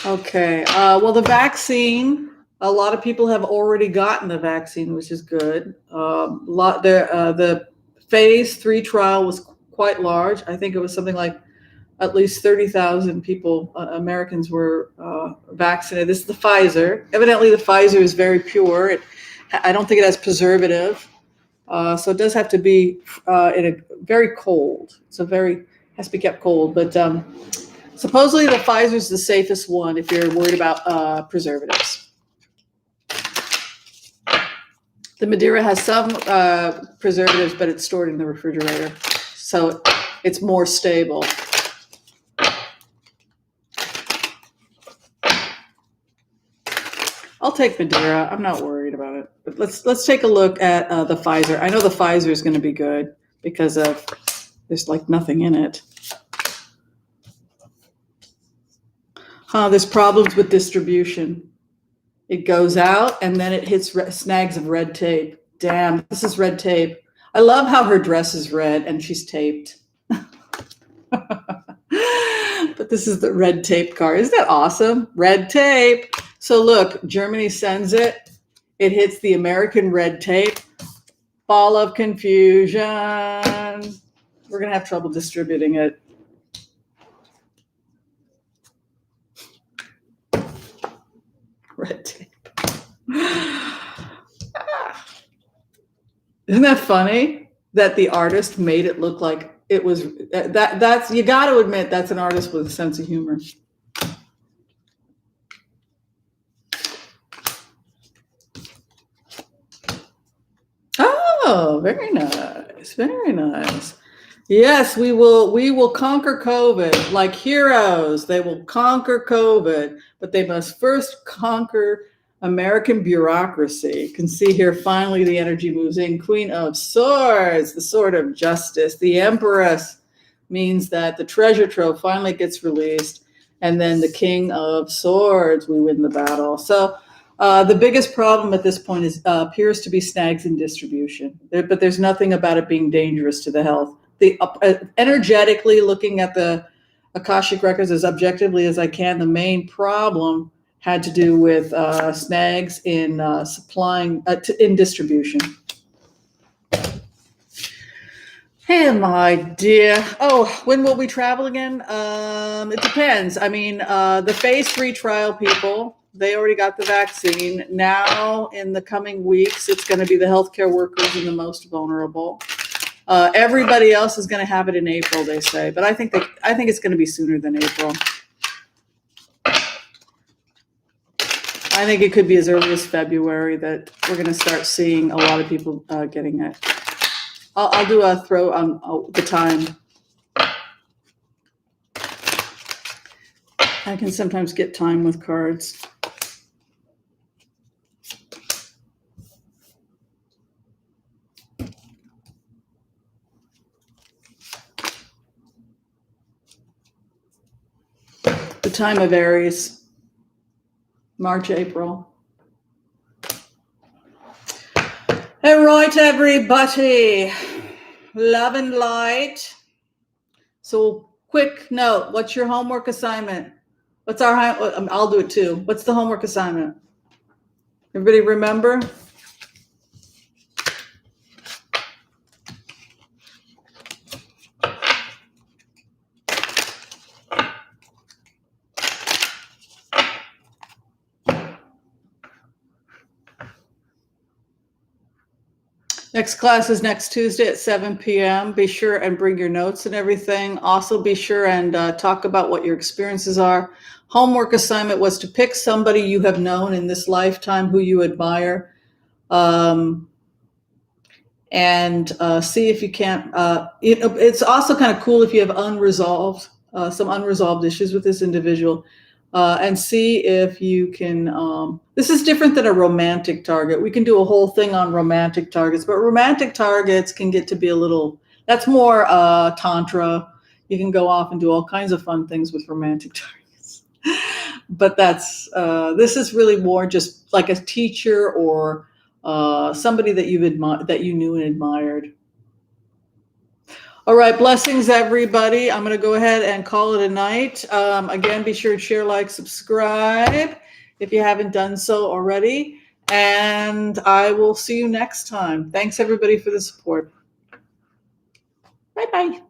S1: Okay. Well, the vaccine, A lot of people have already gotten the vaccine, which is good. The phase 3 trial was quite large. I think it was something like at least 30,000 people, Americans were vaccinated. This is the Pfizer. Evidently, the Pfizer is very pure. I don't think it has preservative. So it does have to be in a very cold. Has to be kept cold. But supposedly the Pfizer is the safest one if you're worried about preservatives. The Madeira has some preservatives, but it's stored in the refrigerator, so it's more stable. I'll take Madeira. I'm not worried about it. But let's take a look at the Pfizer. I know the Pfizer is going to be good because there's like nothing in it. There's problems with distribution. It goes out and then it hits snags of red tape. Damn, this is red tape. I love how her dress is red and she's taped. But this is the red tape card. Isn't that awesome? Red tape. So look, Germany sends it. It hits the American red tape. Ball of confusion. We're going to have trouble distributing it. Red tape. Isn't that funny that the artist made it look like it was that's you got to admit that's an artist with a sense of humor. Oh, very nice. Very nice. Yes, we will conquer COVID like heroes. They will conquer COVID, but they must first conquer American bureaucracy. You can see here, finally, the energy moves in. Queen of Swords, the sword of justice. The Empress means that the treasure trove finally gets released. And then the King of Swords, we win the battle. So the biggest problem at this point appears to be snags in distribution. But there's nothing about it being dangerous to the health. Energetically, looking at the Akashic records as objectively as I can, the main problem had to do with snags in supplying in distribution. Hey, my dear. Oh, when will we travel again? It depends. I mean, the phase 3 trial people, they already got the vaccine. Now, in the coming weeks, it's going to be the healthcare workers and the most vulnerable. Everybody else is going to have it in April, they say, but I think it's going to be sooner than April. I think it could be as early as February that we're going to start seeing a lot of people getting it. I'll do a throw on the time. I can sometimes get time with cards. The time of Aries, March, April. All right, everybody. Love and light. So, quick note. What's your homework assignment? I'll do it too. What's the homework assignment? Everybody remember? Next class is next Tuesday at 7 p.m. Be sure and bring your notes and everything. Also, be sure and talk about what your experiences are. Homework assignment was to pick somebody you have known in this lifetime who you admire, and see if you can't. It's also kind of cool if you have some unresolved issues with this individual. And see if you can, this is different than a romantic target. We can do a whole thing on romantic targets, but romantic targets can get to be that's more tantra. You can go off and do all kinds of fun things with romantic targets. But this is really more just like a teacher or somebody that you knew and admired. All right, blessings, everybody. I'm going to go ahead and call it a night. Again, be sure to share, like, subscribe. if you haven't done so already. And I will see you next time. Thanks, everybody, for the support. Bye-bye.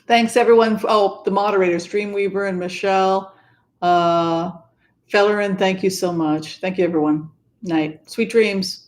S1: Thanks, everyone. Oh, the moderators, Dreamweaver and Michelle. Fellerin, thank you so much. Thank you, everyone. Night. Sweet dreams.